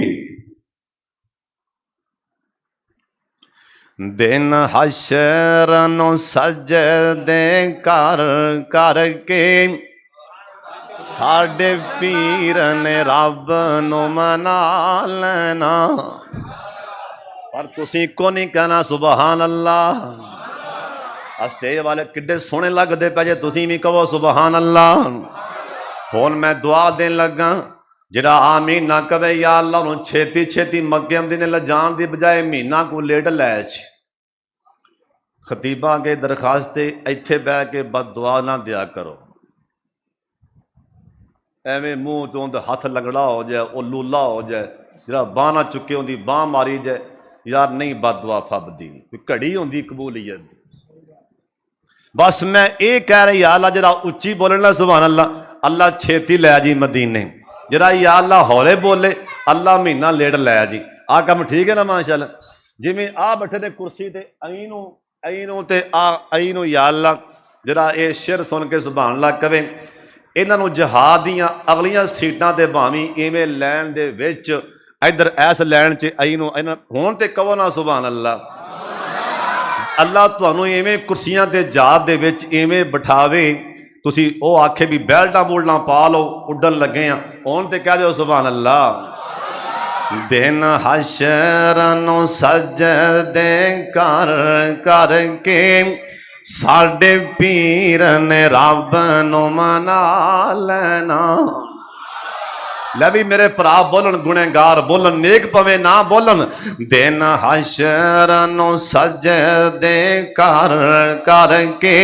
दिन हशर नु सजदे कर करके साडे पीर ने रब नु मना लेना, पर तुसी को नहीं कहना सुबहान अल्लाह। स्टेज वाले किड्डे सोहने लगते पे जे तुसी भी कहो सुबहान अल्लाह। हुण मैं दुआ देन लगा, जिहड़ा आमीन ना कवे या अल्लाह नूं छेती छेती मक्के मदीने ले जाण दी बजाय महीना को लेट लै। खतीबा अगे दरखास्त इत्थे बह के बद दुआ ना दिया करो, एवें मूँह तो उनका हथ लंगड़ा हो जाए, वो लूला हो जाए, जरा बांह ना चुके उनकी बांह मारी जाए, यार नहीं बद दुआ फबदी, कोई घड़ी होंगी कबूलियत। बस मैं ये कह रही या अल्लाह जरा उच्ची बोलना सुभान अल्लाह, अल्लाह छेती लै जी मदीने, जरा या अल्लाह हौले बोले अल्लाह महीना लेट लै जी। आ काम ठीक है ना माशाअल्लाह। जिमें आ बैठे ने कुर्सी ते अईनू ते अईनू या अल्लाह, जरा ये शेर सुन के सुभान अल्लाह कवे, इन्हों जहाद दियाँ अगलियां सीटां ते भावी इवें लैन दे विच इधर ऐस लैन च अईनू हुण ते कहो ना सुभान अल्लाह। अल्लाह तुहानू इवें कुर्सियां ते जहाज दे विच इवें बिठावे, तुसी ओ आखे भी बैल्टां बूल्टां पा लो उड्डन लगे हैं, हुण ते कह दो सुभान अल्लाह। दिन हशर नु सजदे कर करके साडे पीर ने रब नु मना लेना। लै भी मेरे भरा बोलन, गुनेगार बोलन, नेक पवे ना बोलन। दिन हशर नु सजदे कर करके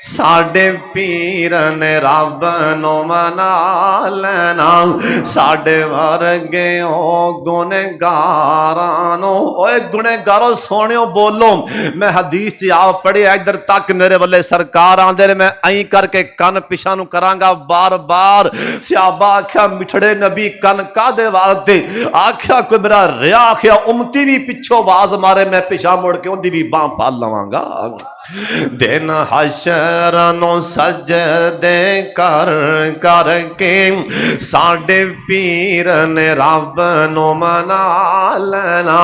साडे पीर ने रब नु मना लेना, साडे वर्गे ओ गुनेगारां नु। ओए गुनेगारो सोनियो बोलो, मैं हदीस च आप पढ़े इधर तक मेरे वाले सरकार आंदे ने, मैं आई करके कन पिछा नु करांगा बार बार। सहाबा आख्या मिठड़े नबी कन कादे वास्ते, आख्या कोई मेरा रिया, आख्या उमती भी पिछो आवाज मारे मैं पिछा मुड़ के उनकी भी बांह फड़ लवांगा। दिन हशर नु सजदे कर करके साडे पीर ने रब नु मना लेना,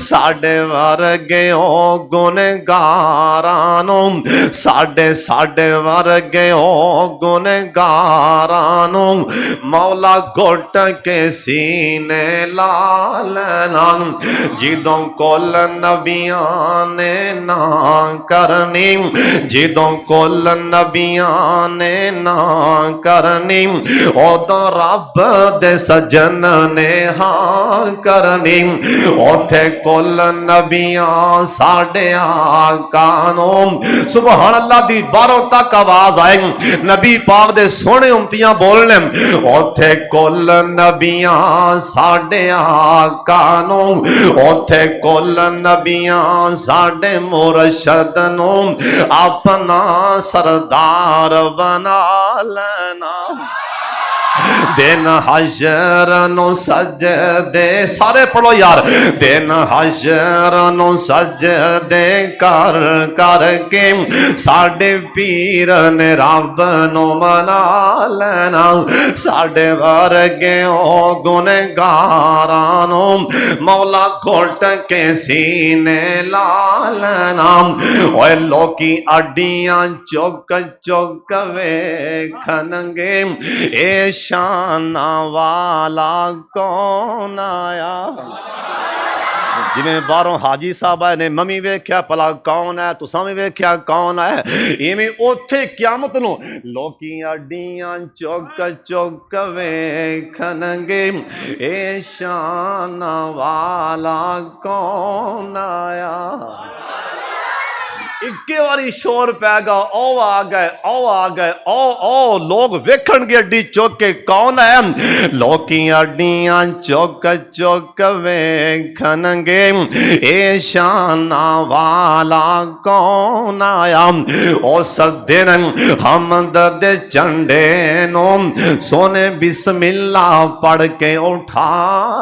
साडे वर्गे ओ गुनेगारां नु, साडे वर्गे ओ गुनेगारां नु मौला घुट के सीने ला लेना। जिदों कोल नबियां ने ना कर जिदों कोल नबियां ने ना करनी, उदों रब दे सजन ने हाँ करनी। उथे कोल नबियां साडे आका नूं सुभान अल्लाह दी बारों तक आवाज आए, नबी पाक दे सोहने उम्मतियां बोलने। उथे कोल नबियां साडे आका नूं, उथे कोल नबियां साडे मुर्शद अपना सरदार बना लेना। दिन हशर नु सजदे, सारे पढ़ो यार। दिन हशर नु सजदे कर करके साडे पीर ने रब नु मना लेना, साडे वर्गे ओ गुनेगारां नु मौला घुट के सीने ला लेना। ओए लोकी अड्डियां चुक चुक वेखणगे, ए शाना वाला कौन आया। जिमें बारों हाजी साहब आए ने ममी वेख्या भला कौन है, तुसां भी वेख्या कौन है, इवें ओथे क्यामत नूं लोकी अड्डियां चुक चुक वेखणगे, ए शाना वाला कौन आया। इक्के वारी शोर पैगा, ओ आ गए, ओ आ गए, ओ लोग वेखणगे अड्डी चुक के कौन है। लोकी अड्डियां चुक चुक वेखणगे ए शाना वाला कौन आया। उस दिन हमद दे झंडे नो सोने बिस्मिल्ला पढ़ के उठा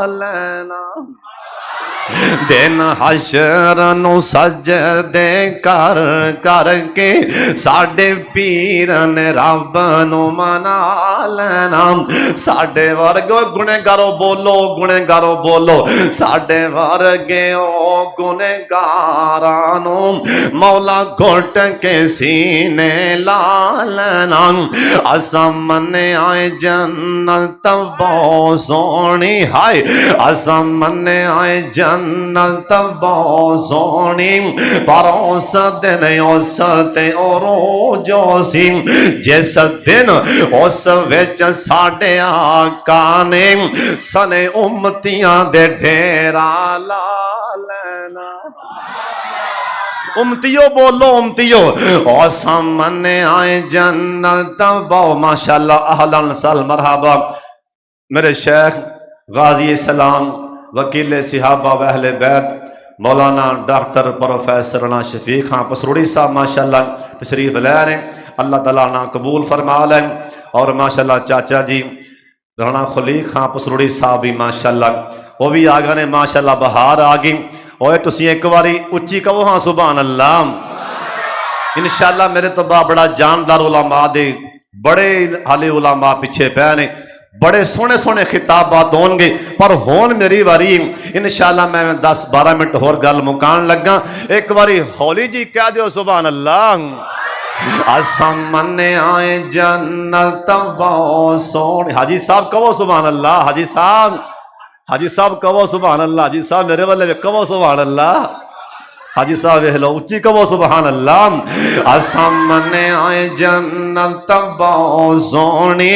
लेना। दिन हशर नू सजदे कर करके साडे पीर ने रब नू मना लेना। साडे वर्गे गुनेगारो बोलो, गुनेगारो बोलो, साडे वर्गे ओ गुनेगारां नू मौला घुट के सीने ला लेना। असां मने आए जन्नत बहुत सोहनी, हाय असां मने आए जन्नत बहुत सोहनी, पर उस दिन उस ते रोजो सी जिस दिन उस विच साडे आका ने सने उम्मतियां दे ढेरा ला लेना। उम्मतियो बोलो, उम्मतियो और सामने आए जन्नत बहु। माशाअल्लाह, अहलन सल मरहबा। मेरे शेख गाजी सलाम वकील सिहाबा व अहले बैत मौलाना डॉक्टर प्रोफेसर राणा शफीक खां पसरूड़ी साहब माशाअल्लाह तशरीफ ले रहे। अल्लाह ताला ना कबूल फरमा लें। और माशाअल्लाह चाचा जी राणा खलीक खां पसरूड़ी साहब भी माशाअल्लाह वो भी आ गए ने। माशाअल्लाह बहार आ गई। और तुसी एक बारी उच्ची कहो हाँ सुभान अल्लाह। इंशाअल्लाह मेरे तो बड़ा जानदार उलमा दे बड़े हाले उलमा पिछे पै ने, बड़े सोहने सोहने खिताबात होंगे, पर होन मेरी वारी। इंशाअल्लाह मैं 10-12 मिनट होर गल मुकान लगा। एक बारी हौली जी कह दियो सुभान अल्लाह। असमने आए जन्नत बहुत सोहनी। हाजी साहब कहो सुभान अल्लाह। हाजी साहब, हाजी साहब कहो सुभान अल्लाह। हाजी साहब मेरे वाले कहो सुभान अल्लाह। हाजी साहब वेख लो उच्ची कहो सुभान अल्लाह। असमने आए जन्नत बहुत सोहनी,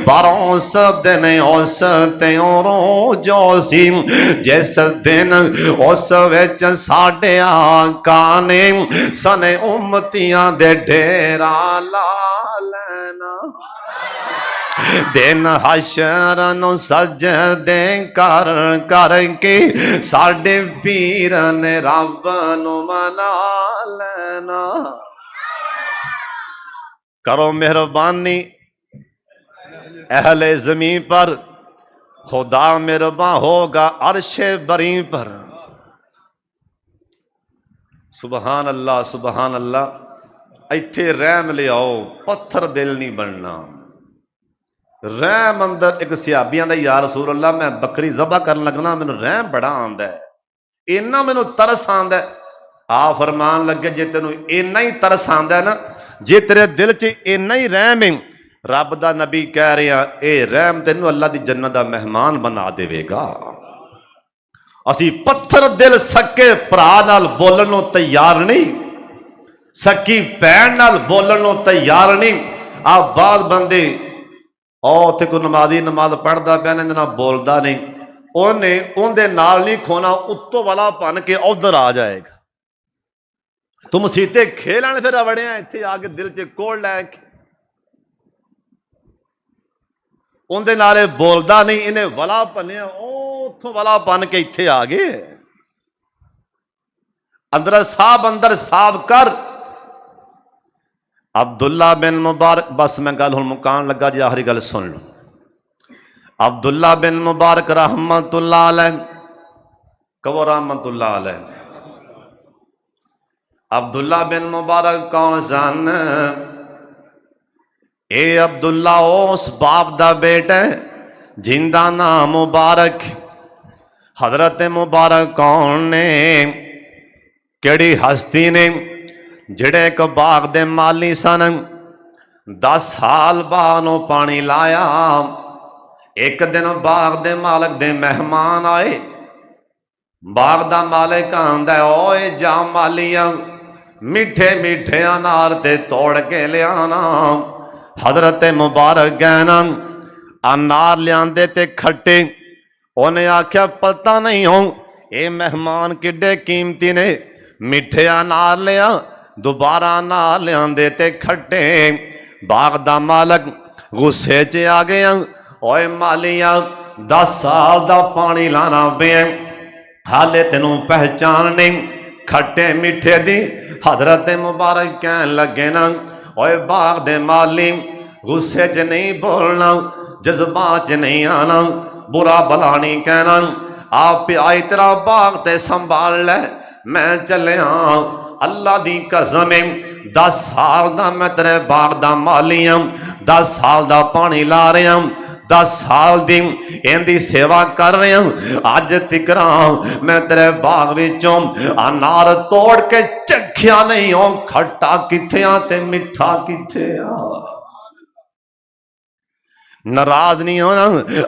पर उस दिन उस ते रोजो सी जिस दिन उस विच साडे आका ने सने उम्मतियां दे ढेरा ला लेना। दिन हशर नू सजदे कर करके साडे पीर ने रब नू मना लेना। करो मेहरबानी अहले ज़मीन पर, खुदा मेहरबान होगा अर्शे बरी पर। सुबहान अल्लाह, सुबहान अल्लाह। इत्थे रहम ले आओ, पत्थर दिल नहीं बनना। रहम अंदर एक सियाबियां दा या रसूल अल्लाह मैं बकरी ज़बा करन लगना मैनू रहम बड़ा आंदा है, इन्ना मैनू तरस आंदा है। आ फरमान लगे जे तेनू इन्ना ही तरस आंदा है ना, जे तेरे दिल च इन्ना ही रहम है, रब दा नबी कह रहे हैं ए रहम तेनू अल्लाह दी जन्नत दा मेहमान बना देवेगा। असी पत्थर दिल सके भरा नाल बोलण नूं तैयार नहीं, सकी भैन नाल बोलण नूं तैयार नहीं। आ बाद बंदे उत्थे कोई नमाजी नमाज पढ़ता पिया इहदे नाल बोलदा नहीं, उन्हें उहदे नाल नहीं खोना, उत्तों वाला भन के उधर आ जाएगा। तुम सीते खेलन फिर वड़िया इत्थे आके दिल च कोड़ लैके उहदे नाल बोलदा नहीं, इन्हें वला भनिया उत्थों वला बन के इत्थे आ गए। अंदर साफ कर। अब्दुल्ला बिन मुबारक, बस मैं गल हुण मुकान लगा जी, आखिरी गल सुन लो। अब्दुल्ला बिन मुबारक रहमतुल्लाह अलैह, कहो रहमतुल्लाह अलैह। अब्दुल्ला बिन मुबारक कौन सन? ए अब्दुल्ला उस बाप दा बेटा जिंदा नाम मुबारक। हजरत मुबारक कौन ने? केड़ी हस्ती ने? जिहड़े एक बाग दे माली सन। 10 साल बाग नूं पानी लाया। एक दिन बाग दे मालक दे मेहमान आए। बाग दा मालिक आंदा ओए जा मालिया मीठे मीठे अनार ते तोड़ के लियाना। हजरत मुबारक गए ना अनार लियांदे ते खट्टे। उन्हें आख्या पता नहीं हो ये मेहमान किड्डे कीमती ने, मीठे अनार लिया दोबारा ना लियांदे ते खट्टे। बाग दा मालक गुस्से च आ गया, ओए मालिया 10 साल दा पानी लाना पे, हाले तेनू पहचान नहीं खट्टे मिठे दी। हजरत मुबारक कहन लगे ना, ओए बाग दे माली गुस्से च नहीं बोलना, जज्बात च नहीं आना, बुरा भला नहीं कहना। आप आई तेरा बाग ते संभाल ले, मैं चलिया अल्लाह दी कसम 10 साल दा मैं तेरे बाग दा माली हूं, 10 साल दा पानी ला रहा, 10 साल दी इहदी सेवा कर रहा हूं। अज तिकरा मैं तेरे बाग विचों अनार तोड़ के चखिया नहीं हो, खट्टा किथे आ ते मिठा किथे आ। नाराज नहीं होना।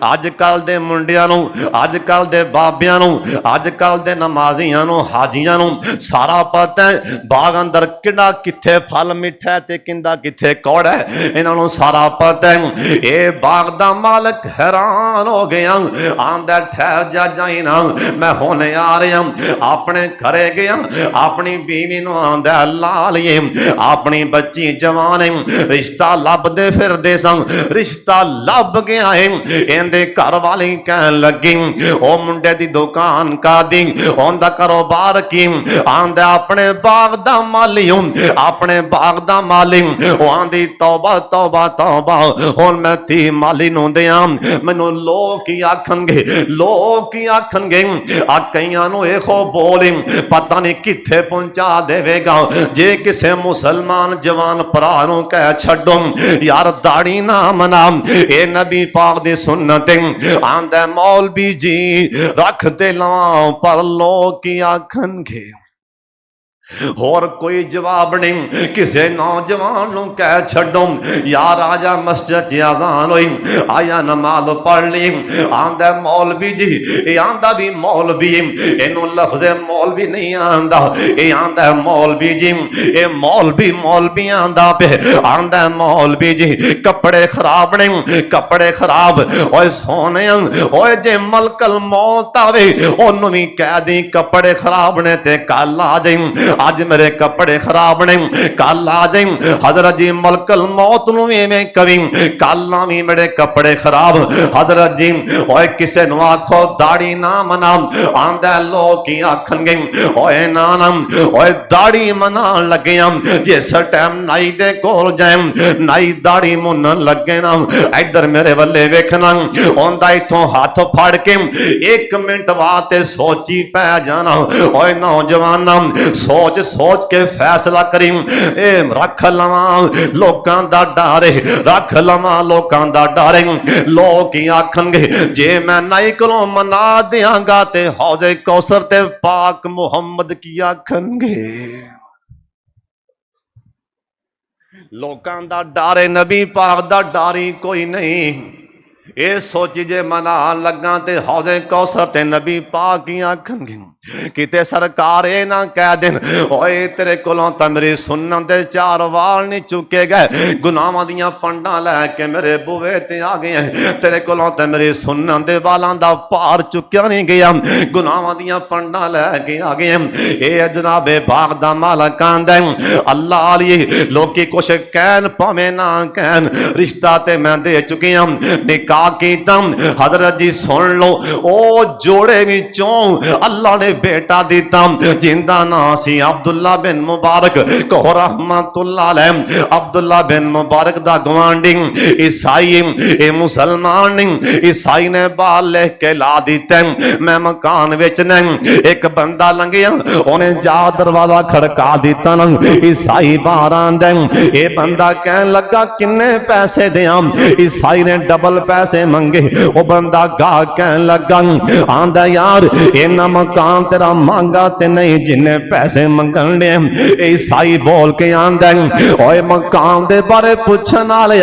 अजकल दे मुंडियां नूं, अजकल दे बाबियां नूं, अजकल दे नमाजियां नूं, हाजियां नूं सारा पता है बाग अंदर किड़ा किथे फल मिठा है ते किंदा किथे कौड़ा है, इन्हां नूं सारा पता है। ये बाग दा मालक हैरान हो गया, आंदा ठहर जा जाई ना, मैं हुणे आ रहा। अपने घरे गया, अपनी बीवी नूं आंदा ला लईए, अपनी बच्ची जवान है, रिश्ता लभदे फिरदे सन, रिश्ता लभ गया है। इहदे घर वाली कहन लगी, ओ मुंडे दी दुकान का दी, ओंदा कारोबार की, आंदा अपने बाग दा माली हूं, अपने बाग दा माली। ओ आंदी तौबा तौबा तौबा, हुण मैं धी माली नूं दियां, मैनूं लोग की आखणगे, लोग की आखणगे। आ कईयां नूं इहो बोल पता नहीं किथे पहुंचा देवेगा, जे किसे मुसलमान जवान भरा नूं कह छड्डो यार दाढ़ी ना मना, ए नबी पाक दी सुन्नत आंदा मौलवी जी रख दे लां, पर लोग की आखणगे। होर कोई जवाब नहीं। किसे नौजवान नूं कह छड्डो यार आजा मस्जिद च अज़ान होई, आया नमाज पढ़ ली, आंदा मौलवी जी, ये आंदा भी मौलवी, इनू लफ्ज़ मौलवी नहीं आंदा, ये आंदा मौलवी जी, ये मौलवी मौलवी आंदा पे, आंदा मौलवी जी कपड़े खराब नहीं, कपड़े खराब। ओए सोने ओए जे मलकल मौत आवे ओनू भी कह दी कपड़े खराब ने ते कल आ जाई, आज मेरे कपड़े खराब ने कल आ जाई। हजरत जी मलकल मौत नूं इवें कवी कल ना भी मेरे कपड़े खराब। हजरत जी ओए किसे नूं आखो दाढ़ी ना मना, आंदा लोग की आखणगे ओए ना ना, ओए दाढ़ी मना लगे जिस टाइम नाई दे कोल जाए, नाई दाढ़ी मुन्नन लगे ना, इधर मेरे वल्ले वेखना, ओंदा इथों हाथ फाड़ के 1 मिनट वास्ते सोची पै जाना। ओए नौजवाना सोच सोच के फैसला करी, ए रख लवा लोकां दा डर, रख लवा लोकां दा डर, लोग की आखणगे जे मैं नाई कोलों मना दियांगा ते हौजे कौसर ते पाक मुहम्मद की आखणगे। लोकां दा डर है, नबी पाक दा डर ही कोई नहीं। ये सोची जे मना लगा ते हौजे कौसर ते नबी पाक की आखणगे। किते सरकार ये ना कह देन ओए तेरे कोलों तां मेरी सुन्नत दे 4 वाल नहीं चुके गए, गुनाहां दियां पंडां लैके मेरे बूहे ते आ गए, तेरे कोलों तां मेरी सुन्नत दे वालां दा भार चुक्या नहीं गया, गुनाहां दियां पंडां लैके आ गए। ये जनाबे बाग दा मालक आंदा अल्लाह अली लोकी कुछ कहन भावें ना कहन, रिश्ता ते मैं दे चुकिया, निकाह कीता। हजरत जी सुन लो ओ जोड़े विचों अल्लाह ने बेटा दिता जिंदा ना सी अब्दुल्ला बिन मुबारक को रहमतुल्लाह अलैह। अब्दुल्ला बिन मुबारक दा गवांडी ईसाई, ए मुसलमान नहीं, ईसाई ने बाल लिख के ला दिते। मैं मकान विच नहीं, एक बंदा लंघिया उन्हें जा दरवाजा खड़का दिता ना, ईसाई बाहर आंदा, ए बंदा कहन लगा किन्ने पैसे दियां, ईसाई ने डबल पैसे मंगे। ओ बंदा गा कहन लगा आंदा यार इन्ना मकान तेरा मांगा ते नहीं जिन्ने पैसे मंगन दे। ईसाई बोल के आंदा ओए मकान दे बारे पुछन वाले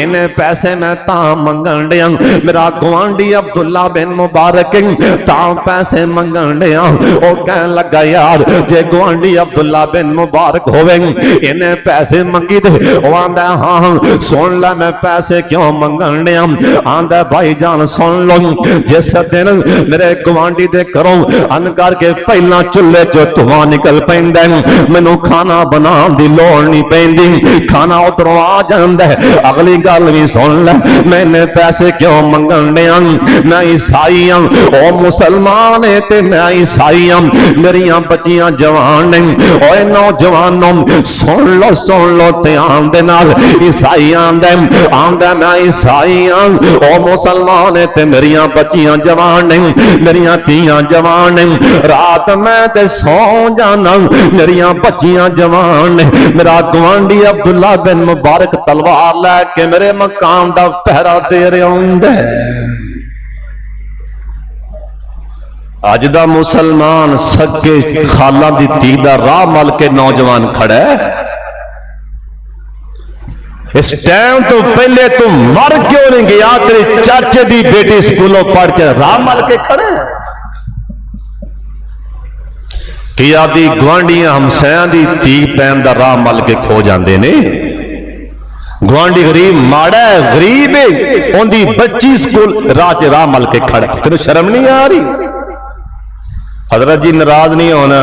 इन्ने पैसे मैं तां मंगन दे, मेरा गुआंढी अब्दुल्ला बिन मुबारक तां पैसे मंगन दे। ओ कहन लगा यार जे गुआंढी अब्दुल्ला बिन मुबारक होवे इन्ने पैसे मंगी दे, ओ आंदा हां सुन ले मैं पैसे क्यों मंगन दे। आंदा भाई जान सुन लो, जिस दिन मेरे गवांडी दे घरों अन करके पहला चुल्हे चो धुआं निकल पैंदा, मैनू खाना बनाने की लोड़ नहीं पैंदी, खाना उधरों आ जाता है। अगली गल भी सुन ले, मैंने पैसे क्यों मंगन दिया, मैं ईसाई हाँ, ओ मुसलमान है ते मैं ईसाई हाँ, मेरिया बच्चियां जवान ने, ओए नौजवानों सुन लो ध्यान दे नाल। ईसाई आंदा मैं ईसाई हाँ, ओ मुसलमान है ते मेरिया बच्चियां जवान ने, मेरिया धीयां जवान ने, रात मैं ते सौ जाना, मेरिया बच्चियां जवान ने। मेरा गवांडी अब्दुल्ला बिन मुबारक तलवार लैके मेरे मकान दा पहरा दे रहा हुंदा है। अज दा मुसलमान सके खाला दी धी दा राह मल के नौजवान खड़ा है। इस टाइम तो पहले तू मर क्यों नहीं गया, तेरे चाचे दी बेटी स्कूलों पढ़ के राह मल के खड़े है। कि आदि गुआंढियां हमसायां दी धी पैन दा राह मल के खो जाते ने। गुआंढी गरीब माड़ा है, गरीब है, उनकी बच्ची स्कूल राह मल के खड़ा, तेन शर्म नहीं आ रही? हजरत जी नाराज नहीं होना,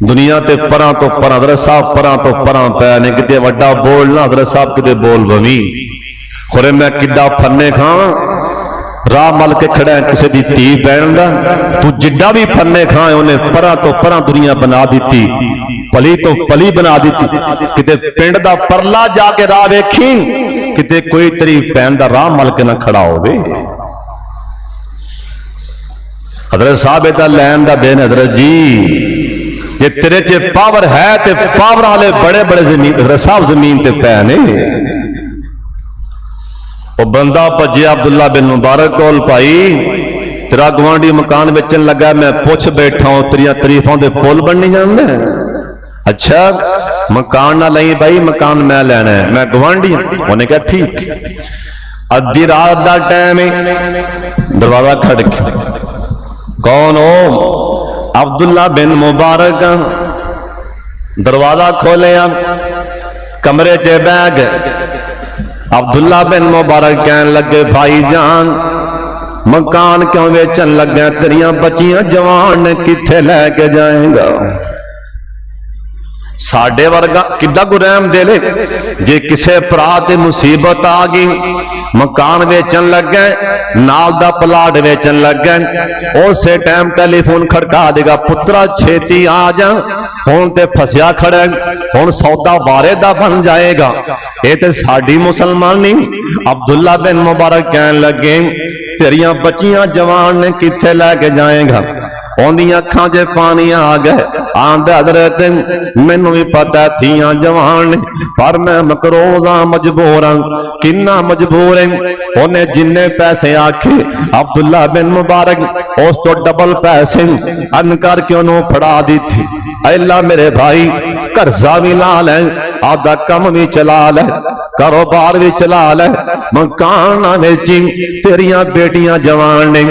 दुनिया ते परां तो परां, हजरत साहब परां तो परां पै ने, किते वड्डा बोलना हजरत साहब किते बोल बवी, खुरे मैं किड्डा फन्ने खावां, राह मल के खड़ा है किसी दी धी पैन दा। तू जिड्डा भी फन्ने खाए उन्हें परां तो परां दुनिया बना दी, पली तो पली बना दी। किते पिंड दा परला जाके राह वेखी, किते कोई तेरी पैन दा राह मल के ना खड़ा होवे। हजरत साहब इदा लैन दा दिन, हजरत जी ये तेरे च पावर है ते पावर वाले बड़े बड़े जमीन साहब जमीन ते पै ने। वो बंदा भजिया अब्दुल्ला बिन मुबारक कोल, भाई तेरा गवांढी मकान बेचन लगा, मैं पुछ बैठा हूं तेरिया तरीफों दे पुल बननी जांदे। अच्छा मकान ना लई भाई, मकान मैं लेना है, मैं गवांढी हूं। उन्हें कहा ठीक। अद्धी रात का टाइम है, दरवाजा खड़क, कौन हो? अब्दुल्ला बिन मुबारक। दरवाजा खोलिया, कमरे च बैग, अब्दुल्ला बिन मुबारक कहन लगे भाई जान मकान क्यों बेचन लगे, तेरिया बच्चियां जवान ने किथे लैके जाएगा? साडे वर्गा किड्डा गुरैम दे ले, जे किसे भरा ते मुसीबत आ गई, मकान बेचन लगे, नाल दा प्लाट बेचन लगे, उस टाइम टेलीफोन खड़का देगा, पुत्रा छेती आ जा, हुण ते फसिया खड़ा, हुण सौदा वारे दा बन जाएगा। ये ते साडी मुसलमानी। अब्दुल्ला बिन मुबारक कहन लगे तेरिया बच्चियां जवान ने किथे लैके जाएगा? उन्दी अखां च पानी आ गए, आंदे हजरत मैनू भी पता थियां जवान ने, पर मैं मकरूज हां, मजबूर हां। किन्ना मजबूर है? उन्हें जिन्ने पैसे आखे अब्दुल्ला बिन मुबारक उस तो डबल पैसे अन करके उन्होंने फड़ा दी थी। अल्लाह मेरे भाई कर्जा भी ला ले, आधा कम भी चला ले, कारोबार भी चला ले, मकान ना बेची, तेरिया बेटियां जवान ने।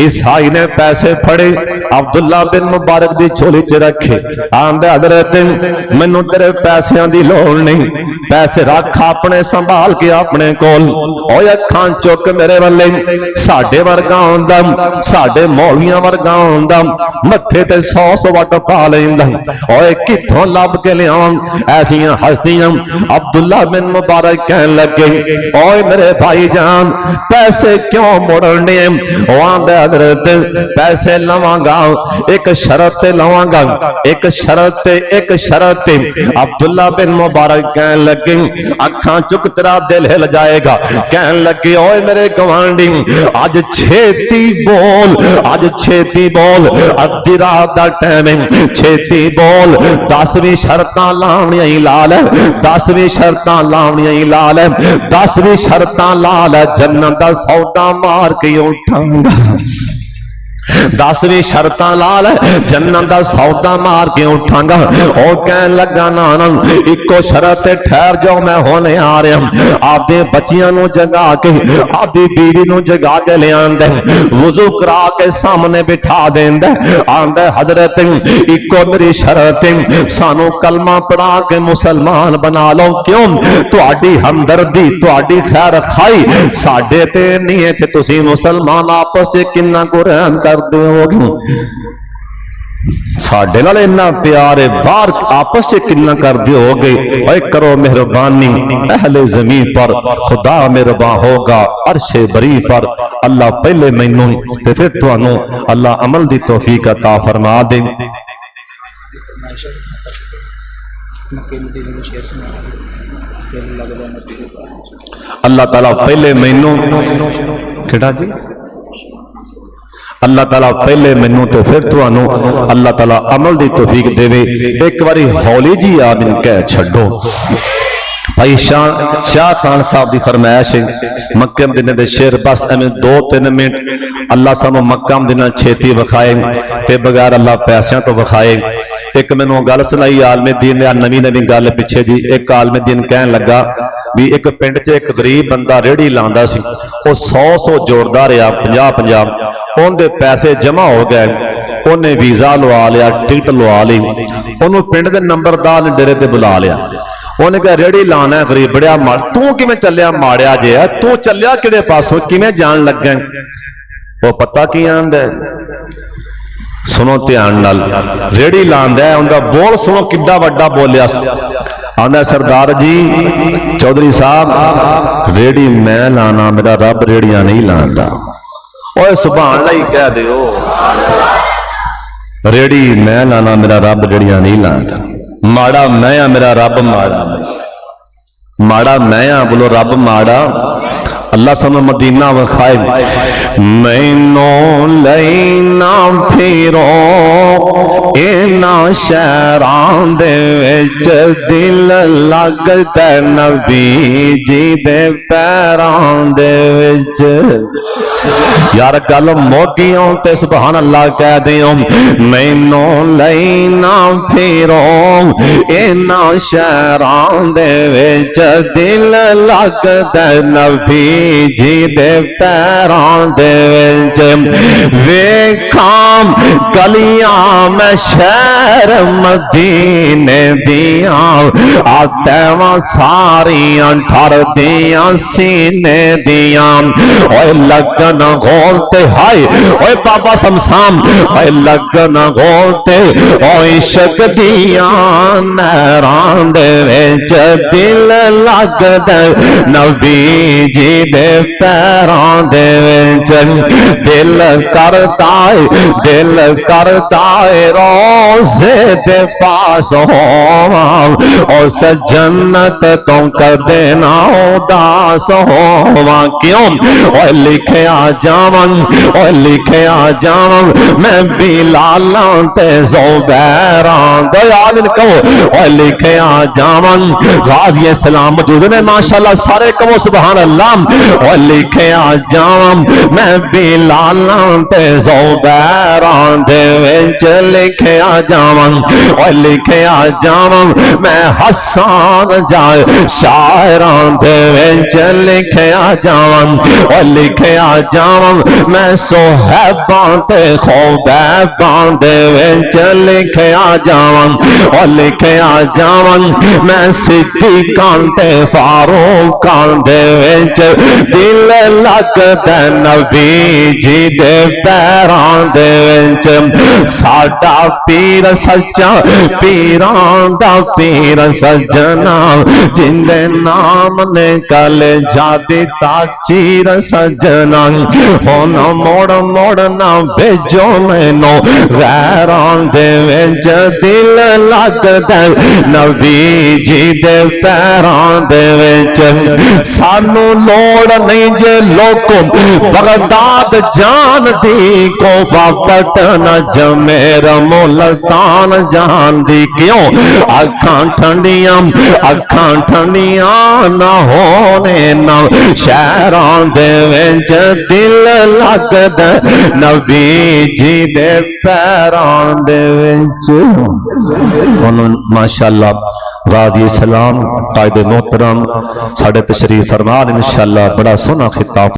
ईसाई ने पैसे फड़े, अब्दुल्ला बिन मुबारक दी झोली च रखे, आंदे हजरत मैनू तेरे पैसों की लोड़ नहीं, पैसे रख अपने संभाल के अपने कोल। ओए अखां चुक मेरे वाले, साडे वर्गा होंदा, साडे मौलवियां वर्गा होंदा, मत्थे ते 100 वट पा लैंदा। ओए किथों लब के लियावां ऐसियां हस्तियां? अब्दुल्ला बिन मुबारक कहन लगे ओए मेरे भाई जान पैसे क्यों मोड़ने? ओ आंदे हजरत पैसे लवांगा, एक शर्त लवांगा, एक शर्त। अब्दुल्ला बिन मुबारक कहन लगे अखां चुक तेरा दिल हिल जाएगा। कहन लगे ओए मेरे गवांडी अज छेती बोल, अज छेती बोल, अद्धी रात दा टाइम है, छेती बोल, 10वीं शर्तां लावणियां ही ला ले, 10वीं शर्तां लावणियां ही ला ले, 10वीं शर्तां ला ले, जन्नत दा सौदा मार के उठांगा। 10ਵੀं शर्तां ला लै, जन्नत दा सौदा मार के उठांगा। ओ कहन लगा ना ना इको शरत ते ठहर जाओ, मैं होने आ रहा। आपदे बच्चियां नू जगा के आपदी बीवी नू जगा के ले आंदे, वुजू करा के सामने बिठा देंदा, आंदा हजरत इको मेरी शरत सानू कलमा पढ़ा के मुसलमान बना लो। क्यों? तुहाडी हमदर्दी तुहाडी खैर खाई साडे ते नहीं है, ते तुसीं मुसलमान आपस च किन्ना को रहम कर साडे नाल इन्ना प्यार है, बाहर आपस च किन्ना कर दोगे। ओए करो मेहरबानी अहले ज़मीन पर, खुदा मेहरबान होगा अर्शे बरी पर। अल्लाह पहले मैनू ते फिर तुहानू अल्लाह अमल दी तौफीक अता फरमा दे। अल्लाह ताला पहले मैनू केड़ा जी, अल्लाह ताला पहले मैनू तो फिर तुहानू अल्लाह ताला अमल दी तौफीक देवे। एक बारी हौली जी आमीन कह छड्डो। भाई शाह खान साहब की फरमाइश है, मक्के मदीने दे शेर बस एवं 2-3 मिनट अल्लाह सानू मक्का मदीना छेती विखाए ते बगैर अल्लाह पैसों तो विखाए। एक मैनू गल सुनाई आलमे दीन ने, नवी नवी गल पिछे जी। एक आलमे दीन कहन लगा भी एक पिंड च एक गरीब बंदा रेहड़ी लांदा सी, वो 100 जोड़दा रहा, 50-50 उनके पैसे जमा हो गए। उन्हें वीजा लवा लिया, टिकट लवा ली, उन्होंने पिंड के नंबरदार ने डेरे ते बुला लिया। उन्हें कहा रेहड़ी लाना गरीब बड़िया माड़, तू किवें चलिया माड़िया जे है, तू चलिया किहड़े पासों किवें जान लगा? वो पता की आंदा, सुनो ध्यान नाल, रेहड़ी लांदा है, उनका बोल सुनो किड्डा वड्डा बोलिया। आंदा सरदार जी चौधरी साहब रेहड़ी मैं लाना, मेरा रब रेहड़ियां नहीं लांदा। ओए सुभान अल्लाह ही कह दियो, रेहड़ी मैं लाना, मेरा रब रेहड़ियां नहीं लांदा। माड़ा मैं आ, मेरा रब माड़ा, माड़ा मैं आ, बोलो रब माड़ा। अल्लाह सानू मदीना विखाए, मैनू लैना फिरो इना शहरां दे विच, दिल लगदा नबी जी दे पैरां दे विच। यार गल मोगियों ते सुभान अल्लाह कह दियो, मैनू लैना फिरो इना शहरां दे विच, दिल लगदा नबी जी दे पैरां दे विच। वेखां गलियां मैं शहर मदीने दियां, आतैवां सारियां ठर दियां सीने दियां। ओए लगन गोलते हाय, ओए बाबा समसाम, ओए लगन गोलते ओ इश्क दियां नहरां दे विच, दिल लगदा नबी जी दे पैरां दे विच। दिल करदा है रोज़े दे पास होवां, उस जन्नत तो कदे ना उदास होवां। क्यों? ओए लिखिया जावन, ओए लिखिया जावन मैं बिलालां ते ज़ुबैरां, दयाल कहो ओए लिखिया जावन। गाज़ी सलाम मौजूद ने माशाअल्लाह, सारे कहो सुभान अल्लाह। ओए लिखिया जावन मैं बिलालां ते ज़ुबैरां दे विच, लिखिया जावन ओए लिखिया जावन मैं हसन जाए शायरां दे विच, लिखिया जावन ओए लिखिया जावन मैं सोहैबां ते खुबैबां दे विच, लिखिया जावन ओए लिखिया जावन मैं सिद्दीकां ते फारूकां दे विच, दिल लगदा नबी जी दे पैरां दे विच। साडा पीर सच्चा पीरां दा पीर सजना, जिंदे नाम ने कल जादी ताचीर सजना। हुन मोड़ मोड़ ना भेजो मैनू गैरां दे विच, दिल लगदा नबी जी दे पैरां दे विच। सानू लोड़ लोड़ नहीं जे लोको बगदाद जान दी कोफा पटना जमेर मुल्तान जान दी क्यों अखां ठंडियां ना होने ना शहरां दे विच दिल लगदा नबी जी दे पैरां दे विच माशाअल्लाह गाजी सलाम कायदे मोहतरम साढ़े तशरीफ फरमान इंशाअल्लाह बड़ा सोहना खिताब